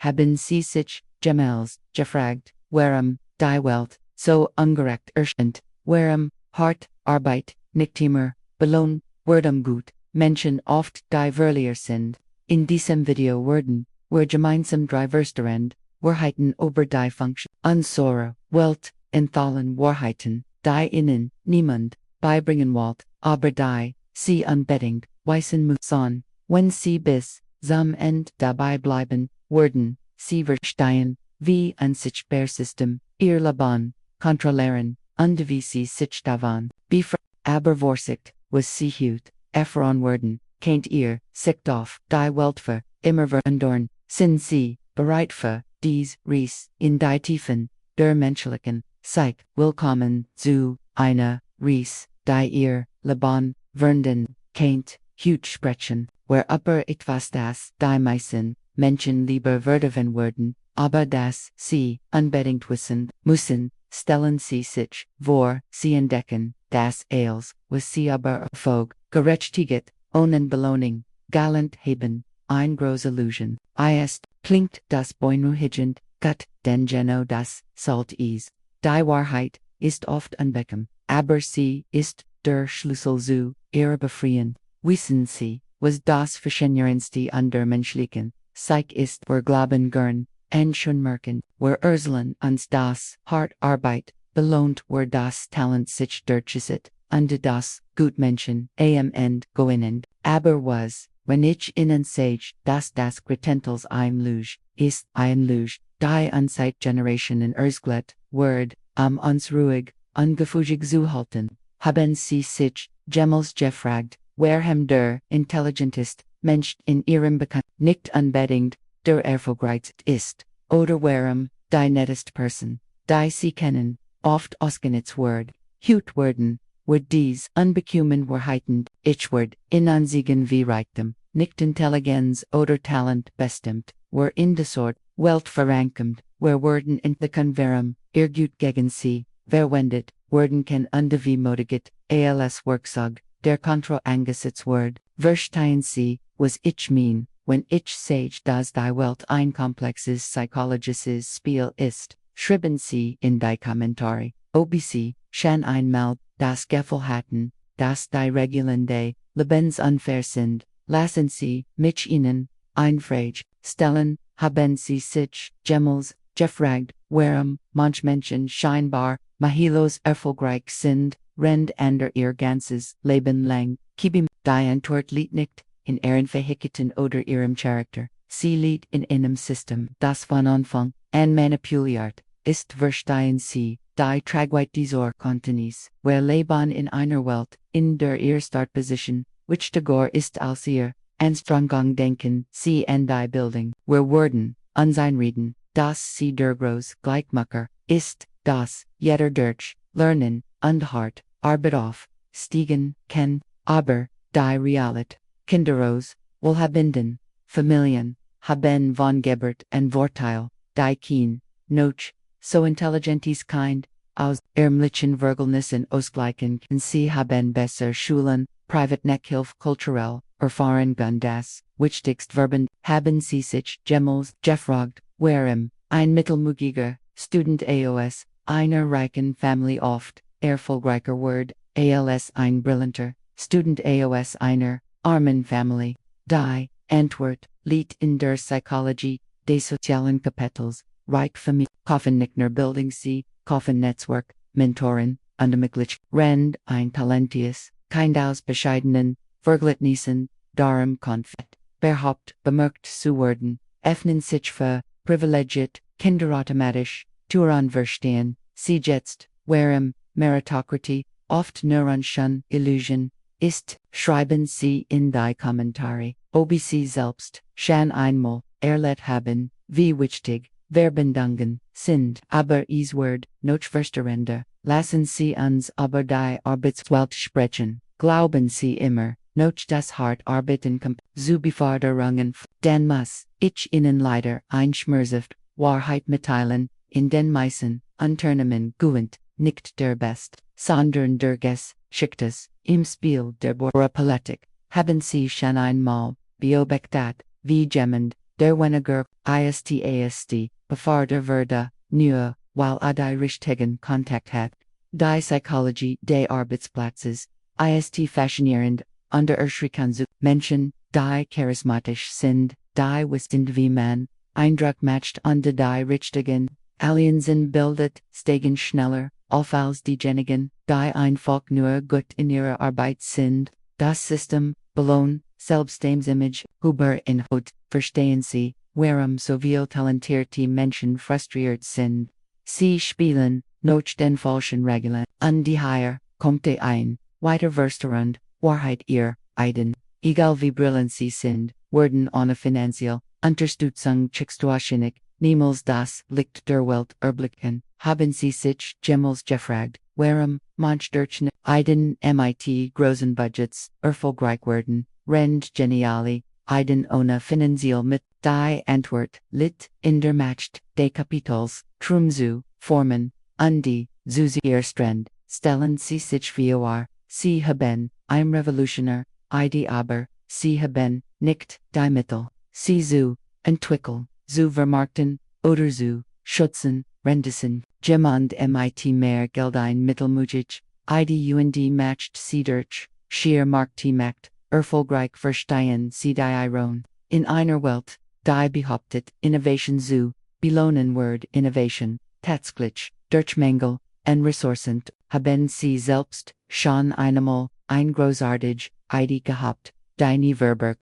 haben sie sich jemals gefragt, warum die Welt so ungerecht erscheint, warum hart Arbeit nicht immer belohnt wird gut, Menschen oft die verlierer sind. In diesem Video werden wir gemeinsam drei Verstehen, Wahrheiten über die Funktion unserer Welt enthüllen, Wahrheiten, die ihnen niemand beibringen wollt, aber die sie unbedingt wissen müssen. Wenn sie bis zum Ende dabei bleiben, werden sie verstehen, wie ein System ihr Leben kontrollieren und wie sie sich davon befreien. Aber Vorsicht, was sie hüt, erfahren werden, kennt ihr sich auf die Welt für immer verändern, sind sie bereit für dies Reise in die Tiefen der menschlichen Psyche. Willkommen zu einer Reise, die ihr Leben verändern kennt, hüt sprechen, where upper etwas das die meisten Menschen lieber verderben würden, aber das sie unbedingt wissen müssen, stellen sie sich vor, sie entdecken, das alles, was sie aber Erfolg, Gerechtigkeit, ohne Belohnung, galant haben, ein große Illusion, ist, klingt das beunruhigend, gut, denn genau das sollt is. Die Wahrheit ist oft unbequem, aber sie ist der Schlüssel zu ihrer Befreiung. Wissen sie, was das Faszinierendste an der menschlichen Psyche ist, wir glauben gern, und schon merken, wir erzeln uns das hart Arbeit, belohnt wir das Talent sich durchsetzt, und das Gutmenschen am Ende gewinnen, aber was, wenn ich ihnen sage, dass das Gretentels ein Lüge ist, ein Lüge, die uns seit Generationen erzählt wird, uns ruhig, ungefügig zu halten, haben sie sich jemals gefragt, warum der intelligenteste Mensch in ihrem Bekannt nicht unbedingt der erfolgreichste ist, oder warum die netteste Person, die sie kennen, oft ausgenutzt wird, hüt werden, wird dies unbequemen Wahrheiten, ich wird in Ansiegen wie Reichtum, nicht Intelligenz oder Talent bestimmt, wer in der Sort Welt verankernd, wer werden entdecken warum, ihr Gut gegen sie, verwendet, werden kann und wie motigiert, als Werkzeug, der Kontro angesetzt wird, verstehen sie, was ich mein, wenn ich sage, dass die Welt ein komplexes psychologisches Spiel ist, schreiben sie in die Kommentare, ob sie schon einmal das Gefühl hatten, dass die Regeln des Lebens unfair sind, lassen sie mich ihnen eine Frage stellen, haben sie sich jemals gefragt, warum manche Menschen scheinbar machtlos erfolgreich sind, rennt ander ihr ganzes Leben lang, die Antwort liegt nicht in ihren Fähigkeiten oder ihrem Charakter, sie liegt in einem System, das von Anfang an manipuliert ist, verstehen sie, die Tragweite dieser Kontinuis, wir leben in einer Welt, in der ihr Startposition, wichtiger ist als ihr Anstrengung denken, sie an die Bildung, wir werden uns einreden, dass sie der große Gleichmacher ist, dass jeder durch Lernen und hart Arbeit aufsteigen kann, aber die Realität, Kinderos, wohlhabenden Familien, haben von Geburt und Vorteil, die kein noch so intelligentes Kind, aus ärmlichen Verhältnissen ausgleichen kann, sie haben besser Schulen, Privatnachhilfe kulturell, erfahren das wichtigst Verben, haben sie sich jemals gefragt, warum ein mittelmäßiger Student aus einer reichen Familie oft erfolgreicher wird, als ein brillanter Student aus einer armen Familie. Die Antwort liegt in der Psychologie des sozialen Kapitals, reich Familie, kaufen nicht nur Bildung, sie kaufen Netzwerk, Mentoren, und möglich Rend ein talentiges, Kind aus bescheidenen Verhältnissen, darum Konflikt, behauptet, bemerkt zu werden, öffnen sich für privilegiert, Kinder automatisch, Turan verstehen, sie jetzt, warum Meritocratie, oft nur ein schon Illusion, ist, schreiben sie in die Kommentare, ob sie selbst, schon einmal, erlebt haben, wie wichtig, Verbindungen sind, aber es wird noch verstehender, lassen sie uns über die Arbeitswelt sprechen, glauben sie immer, noch das hart arbeiten kommt, zu Beförderungen, dann muss ich ihnen leider ein schmerzhaft Wahrheit mitteilen, in den meisten Unternehmen gewinnt nicht der Best, sondern der Geschicktes, im Spiel der Politik, haben sie schon einmal beobachtet, wie jemand, der weniger, ist, bevaarder werden, nu, while die richtigen Kontakt hat. Die Psychologie des Arbeitsplatzes, ist faszinierend, under Erschreckenzu, Menschen, die charismatisch sind, die wissen wie man, Eindruck macht und die richtigen, Allianzen bildet, steigen schneller, auf als diejenigen, die einfach nur gut in ihrer Arbeit sind, das System, belohnt, Selbstimage, über enthüllt, verstehen Sie, warum so viel talentierte Menschen frustriert sind. Sie spielen, nach den falschen Regeln, und die Heier, kommt ein, weiter verstehend, Wahrheit ihr, Eiden, egal wie brillant sie sind, werden ohne finanziell, Unterstützung situationig, niemals das Licht der Welt erblicken, haben sie sich jemals gefragt, warum, manch durch Eiden mit großen Budgets, erfolgreich werden, rend geniali, Eiden ohne finanziell mit, die Antwort, lit, in der Macht, des Kapitals, Trumzu, Formen, und die, zu ihr Strand, stellen sie sich vor, sie haben, ein Revolutionär, die aber, sie haben, nicht, die Mittel, sie zu, entwickeln, zu vermarkten, oder zu, schützen, rendissen, jemand mit mehr Geld ein Mittelmütig, die und macht sie durch, schier Marktmacht, erfolgreich verstehen sie die Iron, in einer Welt, die behauptet, Innovation zu, belohnen Word Innovation, tatsächlich, durch Mängel, und Ressourcen, haben sie selbst, schon einmal, ein großartig, Idee gehabt, die nie verberg,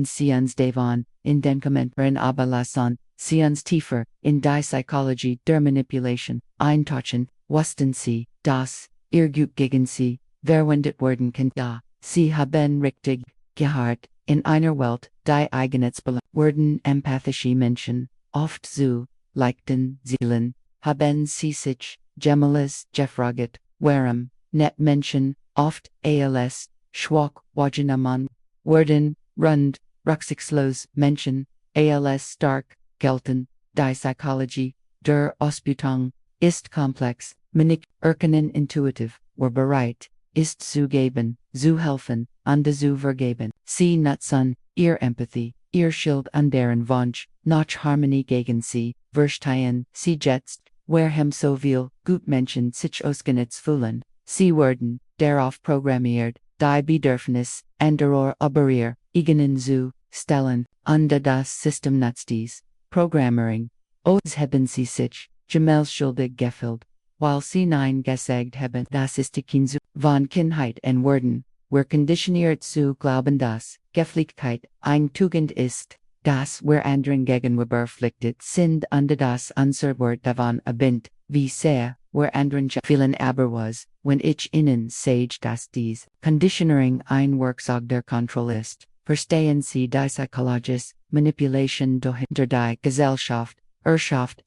sie uns davon, in den Kommentaren aber lassen, sie uns tiefer, in die Psychologie der Manipulation, eintauchen, wussten sie, dass, ihr gut gegen sie, verwendet werden kann da, sie haben richtig, gehört, in einer Welt, die eigenheitsbelangt, werden empathische Menschen, oft zu, leichten Seelen, haben sie sich, gemales gefraget, warum, net Menschen, oft als, schwach, wahrgenommen, werden, rund, rücksichtslos Menschen, als stark, gelten, die Psychologie, der Ausbeutung, ist komplex, manig, erkennen intuitiv, bereit, ist zu geben, zu helfen, und zu vergeben, sie nutzen, ihr Empathy, ihr Schild und deren Wunsch, nach Harmonie gegen sie, verstehen, sie jetzt, warum so viel, Gutmenschen sich ausgenutzt fühlen, sie werden, darauf programmiert, die Bedürfnis, anderer über ihr, eigenen zu, stellen, und das System nutzt dies, Programmering, os haben sie sich, gemelschuldig gefühlt, while sie nein gesagt haben, das ist die Kinzu, von Kindheit und werden, konditioniert zu glauben, dass, Geflichtkeit, ein Tugend ist, das anderen gegenüber pflichtet sind und das unser Wort davon abint, wie sehr, anderen vielen aber was, wenn ich ihnen sage, dass dies, Conditioning ein Werkzeug der Kontrolle ist, verstehen sie die Psychologische Manipulation dahinter die Gesellschaft,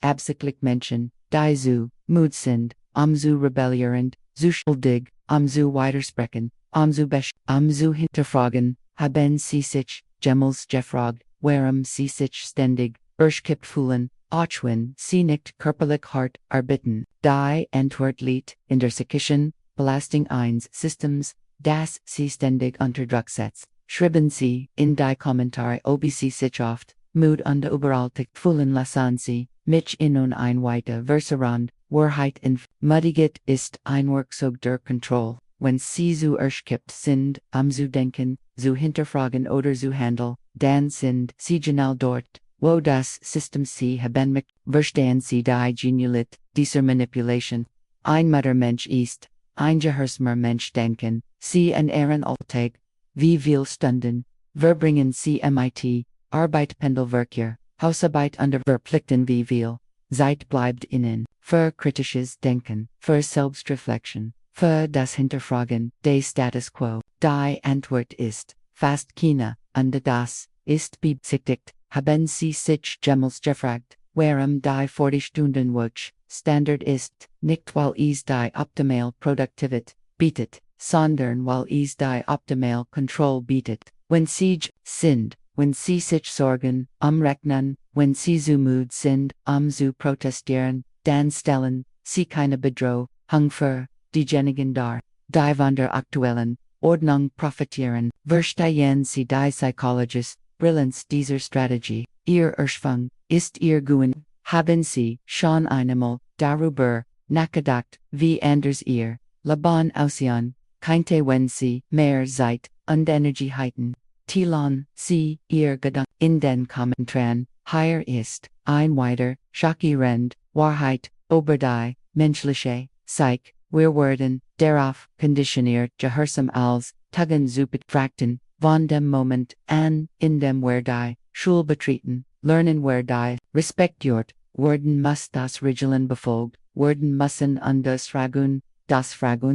absichtlich Menschen, die zu, müde sind, zu rebellieren, zu schuldig, zu widersprechen, zu hinterfragen, haben sie sich, jemals gefragt, warum sie sich ständig, erschkippt fühlen, auch wenn sie nicht körperlich hart arbeiten, die Antwort liegt, in der psychischen, Belastung eines Systems, das sie ständig unter Druck setzt, schreiben sie, in die Kommentare ob sie sich oft, müde und überaltig fühlen lassen sie, mich in ein weiter Verserand, Wahrheiten, mutiget ist ein Werkzeug der Kontrolle, wenn sie zu erschkippt sind, zu denken, zu hinterfragen oder zu handeln, dann sind sie genau dort, wo das System sie haben mich, verstehen sie die Genialität dieser Manipulation. Ein Mensch ist, ein gehorsamer Mensch denken, sie in ihren Alltag, wie viel Stunden, verbringen sie mit, Arbeit Pendelverkehr, Hausarbeit und Verpflichten wie viel, Zeit bleibt ihnen, für kritisches Denken, für Selbstreflexion, für das Hinterfragen des Status quo, die Antwort ist, fast keine, und das, ist beabsichtigt, haben sie sich jemals gefragt, warum die 40-Stunden-Woche, Standard ist, nicht weil es die optimale Produktivität bietet, sondern weil es die optimale Kontrolle bietet, wenn sie sind, wenn sie sich sorgen, rechnen, wenn sie zu müde sind, zu protestieren, dann stellen, sie keine Bedrohung für diejenigen dar, die von der aktuellen Ordnung profitieren, verstehen sie die Psychologische Brillanz dieser Strategie. ihr Erschwung, ist ihr Guen, haben sie, schon einmal, darüber, nachgedacht, wie anders ihr, Laban aussehen, könnte wenn sie, mehr Zeit, und Energieheiten, Tilon, sie, ihr Gedanken, in den Kommentaren, hier ist, ein weiter, schockierend, Wahrheit, über die, menschliche, Psych, wir werden, darauf, konditioniert, gehorsam als, Tuggen zupet Fakten, von dem Moment an, in dem wir die, Schule betreten, lernen wir die, respektiert, werden muss das Regeln befolgt, werden müssen und das Fragen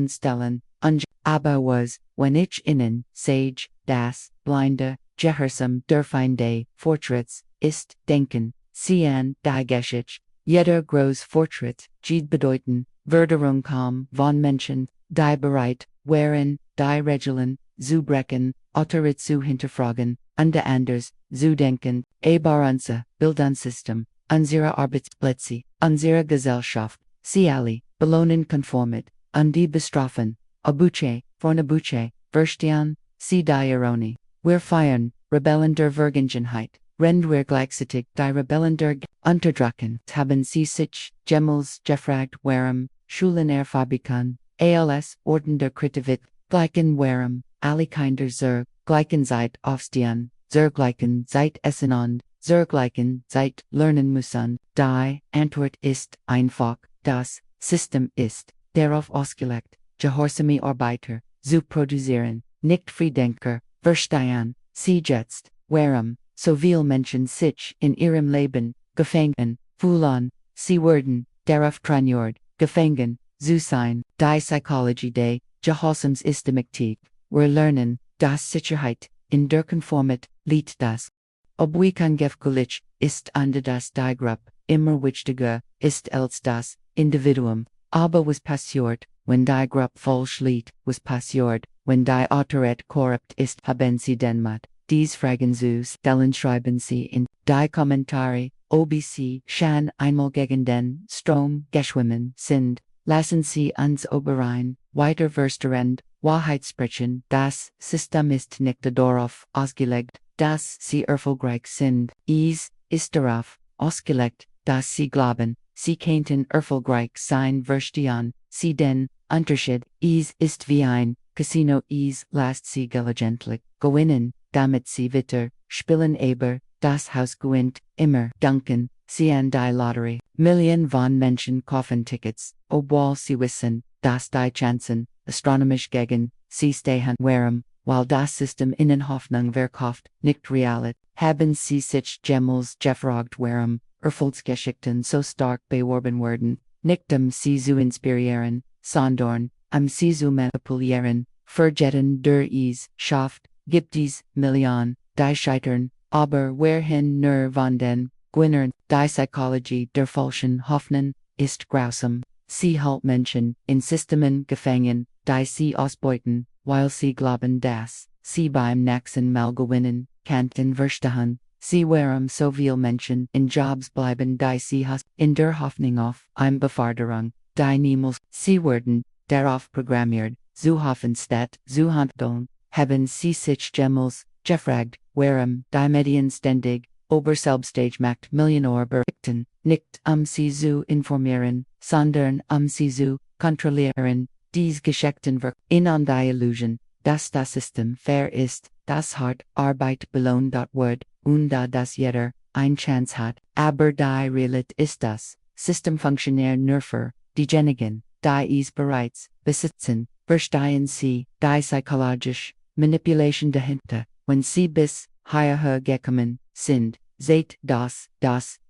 stellen, und aber was, wenn ich innen, sage, das, blinde, gehorsam durchfinde, Fortschritts, ist, denken, sehen, die Geschichte, jeder groß Fortschritt, geht bedeuten, Verderung kam, von Menschen, die bereit, waren, die Regeln, zu brechen, Autorit zu hinterfragen, und anders, zu denken, aber unser Bildungssystem, unsere Arbeitsplätze, unsere Gesellschaft, sie alle, belohnen konformit, und die bestrafen, abuche, fornabuche, verstehen, sie die Ironie, wir feiern, Rebellen der Vergangenheit, rend wir gleichzeitig die Rebellen der Unterdrücken, haben sie sich, Gemmels, gefragt, warum, Schulen erfabrikan, als Orden der Kritik, gleichen warum, alle Kinder zur gleichen Zeit aufstehen, zur gleichen Zeit essen und zur gleichen Zeit lernen müssen, die Antwort ist einfach, das System ist, darauf ausgelegt, gehorsame Arbeiter, zu produzieren, nicht Friedenker, verstehen, sie jetzt, warum, so viel Menschen sich in ihrem Leben, gefangen, fühlen, sie werden, darauf trainiert, gefangen, zu sein, die Psychologie des Gehorsams ist demektig, wir lernen, dass Sicherheit, in der Konformit, liegt das. Obwekangefühlich, ist under das die Gruppe, immer wichtiger, ist als das Individuum, aber was passiert, wenn die Gruppe falsch liegt, was passiert, wenn die Autorität korrupt ist, haben sie den Mut, dies Fragen zu stellen schreiben sie in die Kommentare, OBC, schon einmal gegen den Strom geschwommen sind, lassen sie uns oberein, weiter verstehen, Wahrheit sprechen, das System ist nicht darauf ausgelegt, dass sie erfolgreich sind, es ist darauf ausgelegt, dass sie glauben, sie könnten erfolgreich sein verstehen, sie den Unterschied, es ist wie ein Casino, es lässt sie gelegentlich gewinnen, damit sie weiter spielen, aber das Haus gewinnt immer, danken sie an die Lotterie, Millionen von Menschen kaufen Tickets, obwohl sie wissen, dass die Chancen, astronomisch gegen, sie stehen, warum, weil das System ihnen Hoffnung verkauft, nicht Realität, haben sie sich jemals gefragt, warum, Erfolgsgeschichten so stark beworben werden, nicht sie zu inspirieren, sondern, sie zu manipulieren, vergessen der es schafft, gibt es Millionen, die scheitern, aber wohin nur von den Gewinnern, die Psychologie der falschen Hoffnung, ist grausam. Sie hält Menschen in Systemen gefangen, die sie ausbeuten, weil sie glauben, dass sie beim nächsten Mal gewinnen könnten verstehen. Sie warum so viel Menschen in Jobs bleiben, die sie hassen, in der Hoffnung auf eine Beförderung, die niemals, sie werden darauf programmiert, zu hoffen statt zu handeln, haben sie sich jemals gefragt, warum die Medien ständig Oberselbstage macht Millionär berichten, nicht sie zu informieren, sondern sie zu kontrollieren, dies Geschichten wirken in an die Illusion, dass das System fair ist, das hart Arbeit belohnt wird, und dass jeder eine Chance hat, aber die Realität ist das System funktioniert nur für diejenigen, die es bereits besitzen, verstehen sie, die psychologische Manipulation dahinter, wenn sie bis hierher gekommen sind, seht das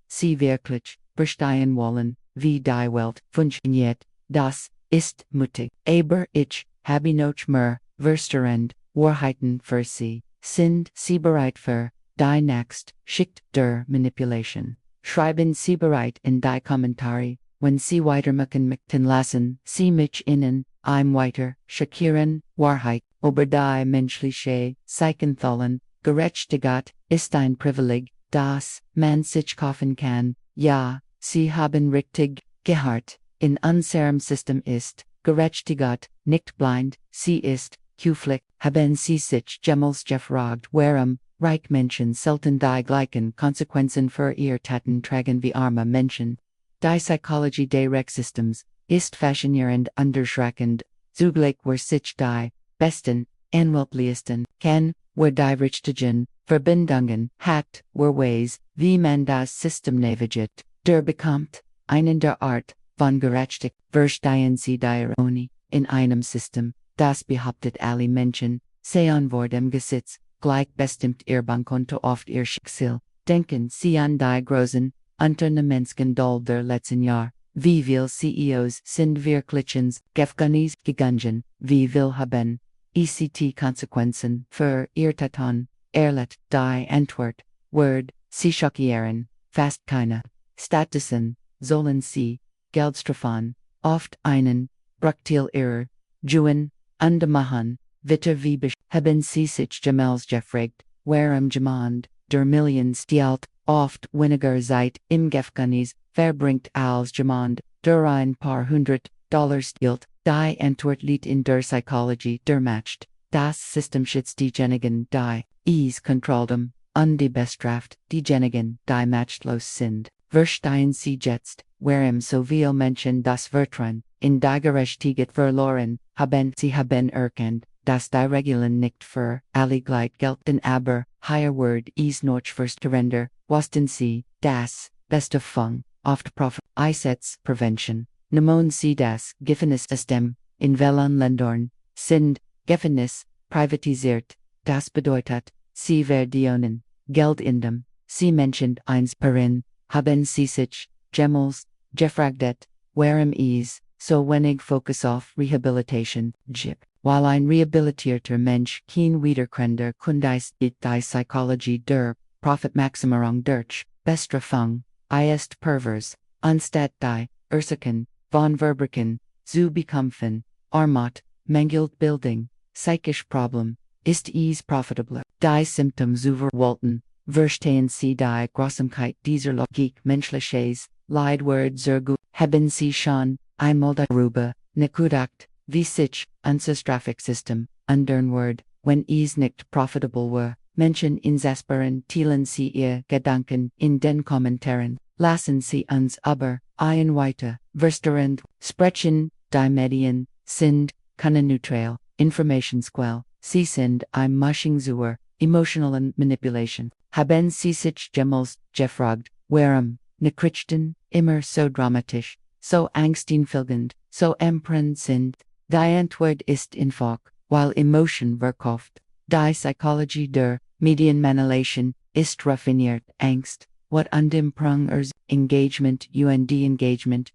sie wirklich verstehen wollen, wie die Welt funktioniert, das ist mutig, aber ich habe noch mehr verstehend, Wahrheiten für sie, sind sie bereit für die nächste Schicht der Manipulation, schreiben sie bereit in die Kommentare, wenn sie weitermachen möchten lassen, sie mich innen, weiter, schockieren, Wahrheit, über die menschliche Psychenthallen, Gerechtigkeit, ist ein Privileg, das man sich kaufen kann, ja, sie haben richtig gehört, in unserem System ist Gerechtigkeit nicht blind, sie ist höflich, haben sie sich jemals gefragt, warum, Reich Menschen selten die gleichen Konsequenzen für ihr Taten tragen wie arme Menschen. Die Psychologie des Rechtssystems ist faszinierend unterschreckend, zugleich wer sich die besten, anwälblichsten, kann, wer die richtigen Verbindungen hat, wer weiß, wie man das System navigiert, der bekommt einen der Art von Gerechtigkeit. Verstehen Sie die Ironie in einem System, das behauptet alle Menschen, seien vor dem Gesetz, gleich bestimmt ihr Bankkonto oft ihr Schicksal. Denken Sie an die großen Unternehmensskandal der letzten Jahre. Wie viele CEOs sind wirklich ins Gefängnis gegangen? Wie viele haben ECT-Konsequenzen für ihr Taten erlebt? Die Antwort wird Sie schockieren. Fast keine. Stattdessen sollen Sie Geldstrafen, oft einen Bruchteil ihrer Juen machen. Witter wie haben Sie sich jemals gefragt, warum jemand der Millionen stiehlt, oft weniger Zeit im Gefängnis verbringt als jemand der ein paar $100 stiehlt? Die Antwort liegt in der Psychologie der Macht. Das System schützt diejenigen, die es kontrollt, und die bestraft diejenigen, die machtlos sind. Verstehen Sie jetzt, warum so viele Menschen das Vertrauen in die Gerechtigkeit verloren haben? Sie haben erkannt, dass die Regeln nicht für alle gleich gelten, aber hier wird es noch frustrierender. Wussten Sie, das Beste von oft Profit einsetzt Prevention. Nehmen Sie das Gefängnissystem, in vielen Ländern sind Gefängnisse privatisiert. Das bedeutet, Sie verdienen Geld indem Sie Menschen einsparen. Haben Sie sich jemals gefragt, warum es so wenig Fokus auf Rehabilitation gibt? Weil ein rehabilitierter Mensch kein Wiederkehrender Kunde ist, die Psychologie der Profitmaximierung durch Bestrafung ist pervers, anstatt die Ursachen von Verbrechen zu bekämpfen. Armut, Mangelbildung, psychisch Problem, ist es profitabler, die Symptome zu verwalten. Verstehen Sie die Grausamkeit dieser Logik menschliches Leid wird sehr gut. Haben Sie schon einmal darüber nachgedacht, wie sich unser Strafsystem ändern wird, wenn es nicht profitable war? Menschen exasperieren, teilen Sie Ihr Gedanken in den Kommentaren. Lassen Sie uns aber ein weiter verstehend sprechen. Die Medien sind keine neutral Informationsquelle. Sie sind ein Mischung zur emotionalen Manipulation. Haben Sie sich jemals gefragt, warum Nachrichten immer so dramatisch, so angsteinflößend, so empörend sind? Die Antwort ist einfach, weil Emotion verkauft. Die Psychologie der Medienmanipulation ist raffiniert. Angst, what Empörung Engagement und Engagement,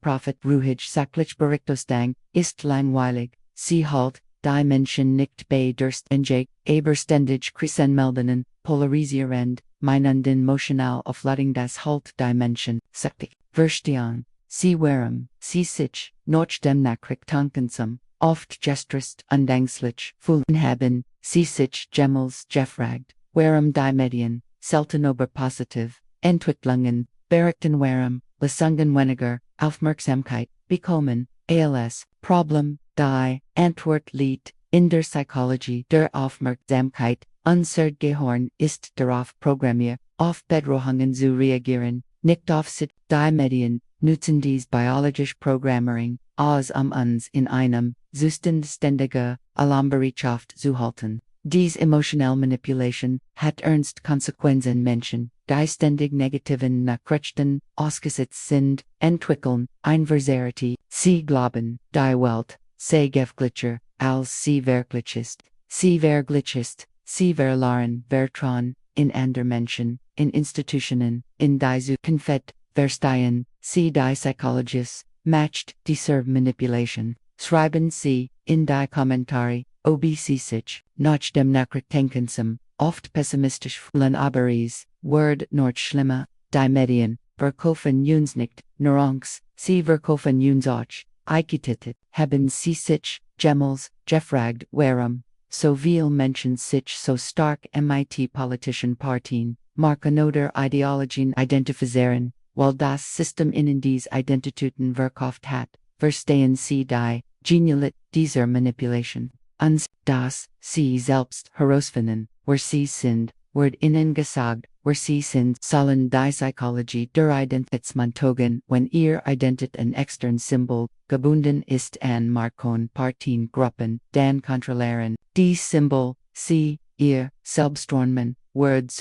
Profit ruhig sachlich Berichterstattung, ist langweilig. Sie halt die Menschen nicht bei der Ständig, aber ständig Krisenmeldungen, polarisierend, meinenden emotional auflading das halt die Menschen, sektig. Verstehen Sie warum Sie sich noch dem Nachrichten oft gestresst und ängstlich fühlen? Haben Sie sich jemals gefragt, warum die Medien selten über positive Entwicklungen berichten, warum Lesungen weniger Aufmerksamkeit bekommen? Als Problem, die Antwort liegt in der Psychologie der Aufmerksamkeit. Unser Gehirn ist darauf programmiert, auf Bedrohungen zu reagieren, nicht auf Sit. Die Medien nutzen dies biologisch Programming, aus uns in einem Zustand ständiger Alarmbereitschaft zu halten. Dies emotionelle Manipulation hat ernst Konsequenzen. Menschen, die ständig negativen Nachrichten ausgesetzt sind, entwickeln Inverserität. Sie glauben, die Welt sei gefährlicher, als sie wirklich ist. Sie wirklich ist. Sie verlieren Vertrauen in andere Menschen, in Institutionen, in die Zukunft. Verstehen Sie die Psychologists matcht diese Manipulation. Schreiben Sie in die Kommentare, ob Sie sich nach dem Nachrichtensystem oft pessimistisch fühlen, aber es wird noch schlimmer. Die Medien verkaufen uns nicht nur Angst, sie verkaufen uns auch Eitelkeit. Haben Sie sich jemals gefragt, warum so viele Menschen sich so stark mit politischen Partien, Marken oder Ideologien identifizieren, weil das System ihnen diese Identitäten verkauft hat? Verstehen Sie die Genialität dieser Manipulation? Uns, dass Sie selbst herausfinden, wer Sie sind, Word innen gesagt, where sie sind, sollen die Psychologie der Identitätsmontogen, wenn ihr Identität ein extern Symbol, gebunden ist an Markon Partien Gruppen, dann kontrollieren, die Symbol, sie, ihr, Selbstordnen, Word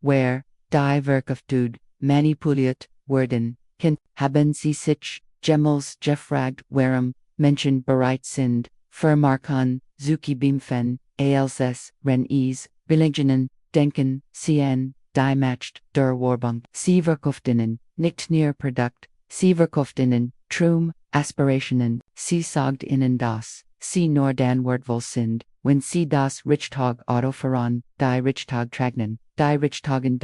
where, die Wirkuftud, manipuliert, werden, Kind, haben sie sich, Gemmels gefragt, warum, Menschen bereit sind, vermarken, Zuki Beamfen, ALS, Ren Ease, Billigenen, Denken, CN, die matched, der Warbung, sie verkauft nicht near Produkt, sie verkauft Trum, Aspirationen, sie sagt ihnen das, sie nur dan Wordvoll sind, wenn sie das Richtag autofahren, die Richtag tragen, die Richtagen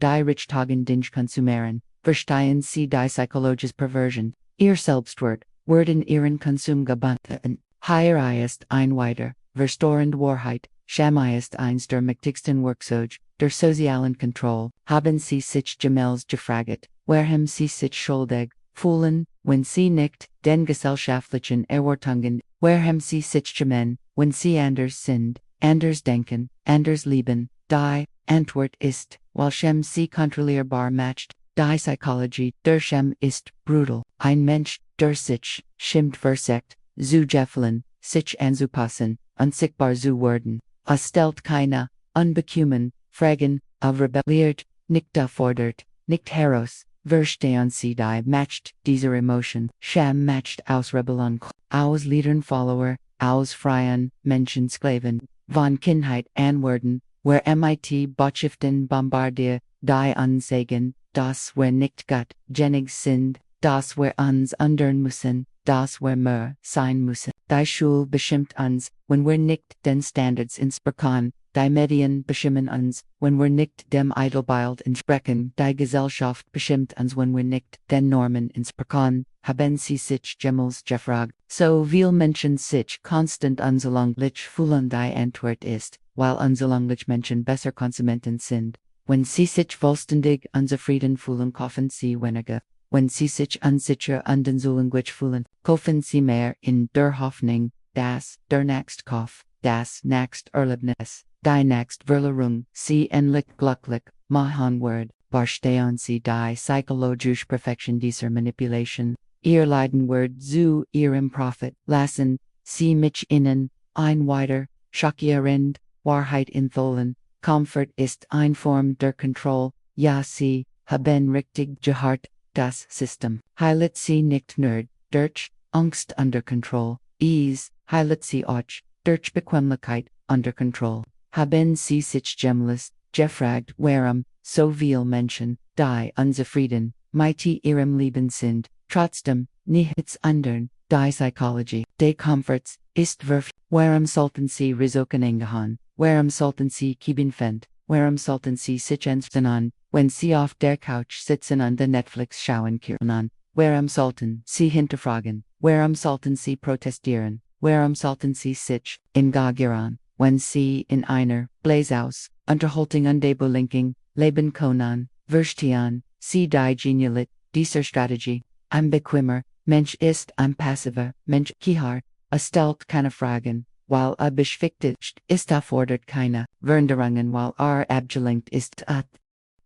die Richtagen Dinge konsumieren, verstehen sie die psychologische Perversion, ihr Selbstwert, werden ihren Konsum gebunden, hier ist ein weiter, verstorend Wahrheit, Schamai ist eins der mächtigsten Werkzeuge, der sozialen Kontrolle, haben sie sich Gemels gefragt, warum sie sich schuldig fühlen, wenn sie nicht den gesellschaftlichen Erwartungen, warum sie sich gemein, wenn sie anders sind, anders denken, anders lieben, die Antwort ist, weil Schem sie kontrollierbar macht, die Psychologie der Schem ist brutal, ein Mensch, der sich schimmt versekt, zu gefallen, sich anzupassen, unsichtbar zu werden, stellt keine, unbequemen, Fragen, rebelliert, nicht fordert, nicht heraus, verstehen sie die matcht dieser Emotion, Schem matcht aus Rebellung, aus Liedern Follower, aus freien Menschensklaven, von Kindheit an werden, where MIT Botschaften bombardier, die Anzeigen, das wir nicht gut genig sind, das wir uns ändern müssen, das wir mehr sein müssen. Die Schule bestimmt uns, wenn wir nicht den Standards entsprechen, die Medien bestimmen uns, wenn wir nicht dem Idealbild entsprechen, die Gesellschaft bestimmt uns, wenn wir nicht den Normen entsprechen, haben sie sich Gemmels gefragt, so viel Menschen sich konstant unselanglich fühlen. Die Antwort ist, weil unselanglich Menschen besser Konsumenten sind. Wenn sie sich vollständig unzufrieden fühlen, kaufen sie weniger. Wenn sie sich unsicher und unselanglich fühlen, kaufen sie mehr in der Hoffnung, dass der Nächstkauf, das Nächsterlebnis, die Nächstverlierung sie endlich glücklich machen wird, verstehen sie die psychologische Perfektion dieser Manipulation, ihr Leiden wird zu ihrem Profit lassen, sie mich innen, ein weiter, schockierend, Wahrheit enthüllen, Comfort ist eine Form der Kontrolle, ja sie haben richtig gehört, das System heilt sie nicht nur durch Angst unter Kontrolle, Ease heilt sie auch durch Bequemlichkeit unter Kontrolle. Haben sie sich Gemels gefragt, warum so viel Menschen, die unzufrieden mit ihrem Leben sind, trotzdem nichts ändern, die Psychologie des Comforts ist warum sollten sie Risiken eingehen, warum sollten sie Kibenfend, warum sollten sie sich entsinnen, wenn sie auf der Couch sitzen und Netflix schauen können, warum sollten sie hinterfragen, warum sollten sie protestieren, warum sollten sie sich engagieren, wenn sie in einer Bläsaus, Unterhaltung und Belinking, leben können, verstehen sie die Genialität dieser Strategie, ein bequemer Mensch ist ein passiver Mensch, Kihar, stellt keine Fragen, weil beschäftigt ist, fordert keine Veränderungen, weil abgelenkt ist,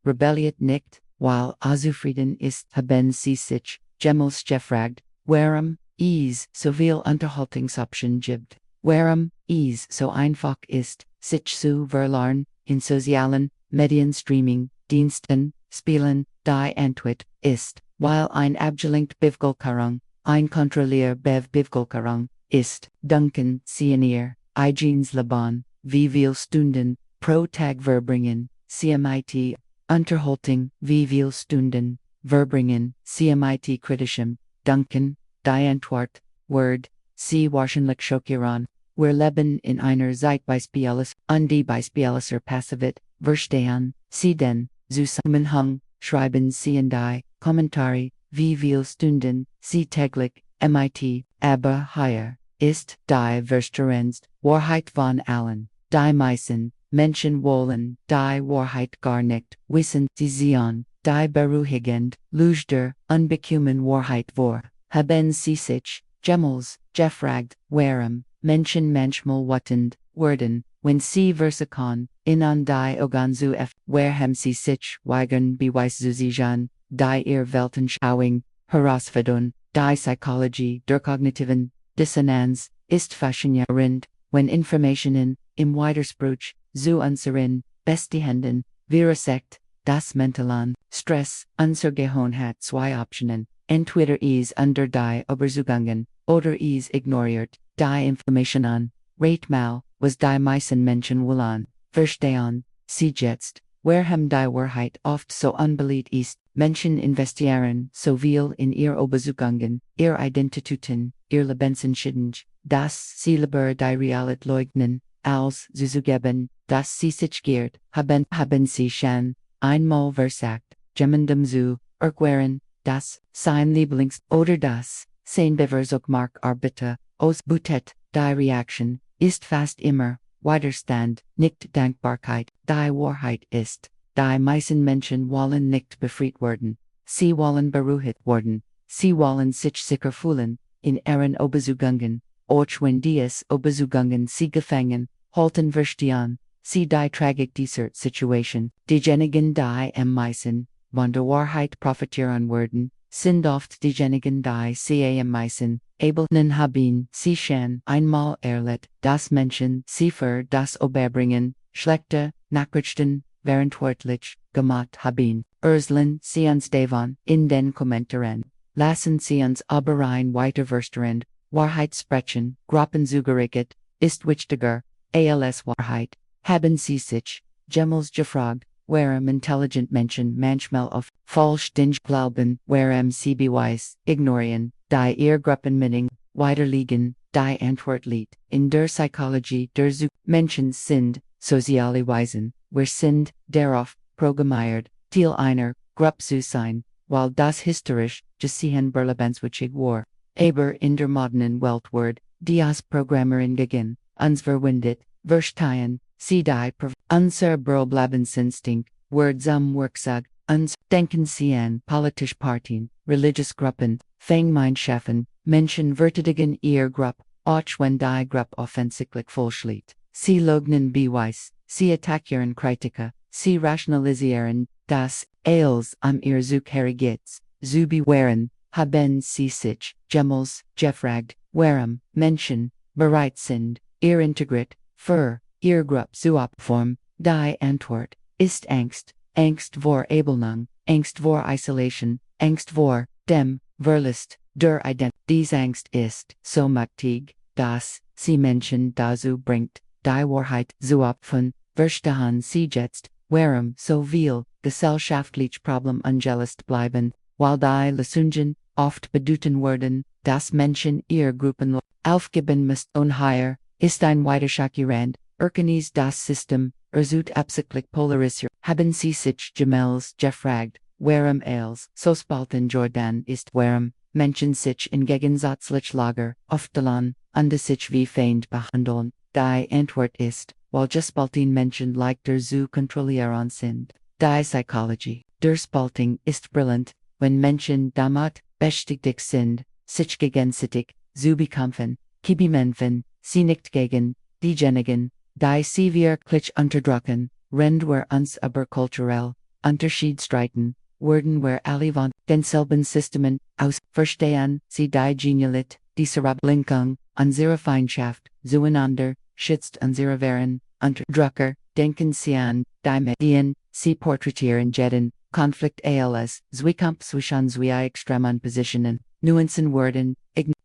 rebelliert nicht, weil zufrieden ist, haben sie sich Gemmels gefragt, warum es so viel Unterhaltungsoptionen gibt, warum es so einfach ist, sich zu verlieren, in sozialen Medien, Streaming, Diensten, Spielen, die Antwort ist, weil ein abgelenkt Bevölkerung, ein Bevölkerung ist, Duncan sie in ihr eigenes Leben, wie viel Stunden pro Tag verbringen, CMIT, Unterhaltung, wie viel Stunden verbringen, CMIT kritischem, Duncan, die Antwort, Word, sie wahrscheinlich schockieren, wir leben in einer Zeit beispielsweise, und die beispielsweise Passivität, verstehen, sie den, Zusammenhang, schreiben sie in die Kommentare, wie viel Stunden, sie täglich, MIT, aber hier ist die verstehendste Wahrheit von allen, die meisten Menschen wollen die Wahrheit gar nicht wissen, sie sehen die beruhigend, luster, unbequemen Wahrheit vor, haben sie sich Gemmels gefragt, warum Menschen manchmal wütend werden, When sie Versakon, in an die Oganzu f, Wareham sie sich, Weigen beweis Zuzijan, die Weltanschauung, Herausforderung, die Psychologie der kognitiven Dissonanz, ist faszinierend, wenn Informationen, im Widerspruch, zu unseren Bestehenden, widersekt, das Mentalon, Stress, Unsergehohnheit zwei Optionen, entweder is under die Überzugungen, oder is ignoriert, die Informationen, rate mal, was die meisten Menschen wollen, verstehen, sie jetzt, Wareham die Wahrheit oft so unbeliebt ist, Menschen investieren so viel in ihr Überzugungen, ihr Identitäten, ihr Lebensentscheidung, dass sie lieber die Realität leugnen, als zuzugeben, dass sie sich geirrt haben sie schon einmal versagt, jemandem zu erklären, dass sein Lieblings oder das sein Bewerbungsmark Arbiter ausbeutet, die Reaktion ist fast immer Widerstand, nicht Dankbarkeit, die Wahrheit ist, die meisten Menschen wollen nicht befreit werden, sie wollen beruhigt werden, sie wollen sich sicher fühlen, in ihren Überzugungen, auch wenn dies Überzugungen sie gefangen halten verstehen, sie die Tragik dieser Situation, diejenigen die am meisten von der Wahrheit profitieren werden, sind oft diejenigen die sie am meisten Ebenen haben sie schon einmal erlebt, dass Menschen sie für das Überbringen schlechte Nachrichten verantwortlich gemacht haben. Urslen sie uns davon in den Kommentaren. Lassen sie uns aber ein weiter verstehen, Wahrheit sprechen, gruppenzugehörigkeit, ist wichtiger, als Wahrheit. Haben sie sich, jemals gefragt, warum intelligent Menschen manchmal auf falsch Dinge glauben, warum sie beweis ignorieren, die ihr Gruppenmeinung widerlegen, die Antwort liegt in der Psychologie der Menschen sind soziale Wesen, wir sind darauf programmiert, Teil einer Gruppe zu sein, weil das historisch gesehen berlebenswichtig war. Aber in der modernen Welt wird dies Programmieren gegen uns verwendet, verstehen, sie die unser Überlebensinstinkt wird zum Werkzeug, uns denken sie an politische Partien, religiöse Gruppen, Gemeinschaften, Menschen verteidigen ihr Gruppe, auch wenn die Gruppe offensichtlich vollschlägt. Sie leugnen Beweis, sie attackieren Kritiker, sie rationalisieren, dass als ihr Zugehöriges zu bewahren, haben sie sich jemals gefragt, warum Menschen bereit sind, ihr Integrität für ihr Gruppe zu opfern. Die Antwort ist Angst, Angst vor Ablehnung, Angst vor Isolation, Angst vor dem Verlust der Identität. Diese Angst ist so mächtig, dass sie Menschen dazu bringt, die Wahrheit zu opfern. Verstehen sie jetzt, warum so viel gesellschaftliche Probleme ungelöst bleiben, weil die Lösungen oft bedeuten werden, dass Menschen ihr Gruppen aufgeben müssen. Und hier ist ein weiter schockierend, erkennt das System, absichtlich polarisiert. Haben sie sich jemals gefragt, warum als so spalten Jordan ist, warum Menschen sich in gegensätzlich Lager aufteilen und sich wie Feind behandeln. Die Antwort ist, weil gespalten Menschen leichter zu kontrollieren sind. Die Psychologie der Spaltung ist brillant, wenn Menschen damit beschäftigt sind, sich gegenseitig zu bekämpfen, kämpfen sie nicht gegen diejenigen, die sie wirklich unterdrücken, rend wir uns aber kulturell Unterschied streiten, werden wir alle von denselben Systemen aus, verstehen sie die Genialität dieser Ablenkung, unsere Feindschaft zueinander, schützt unsere Wehren, Unterdrücker, denken sie an die Medien, sie porträtieren jeden Konflikt als Zweikampf zwischen zwei extremen Positionen, Nuancen werden,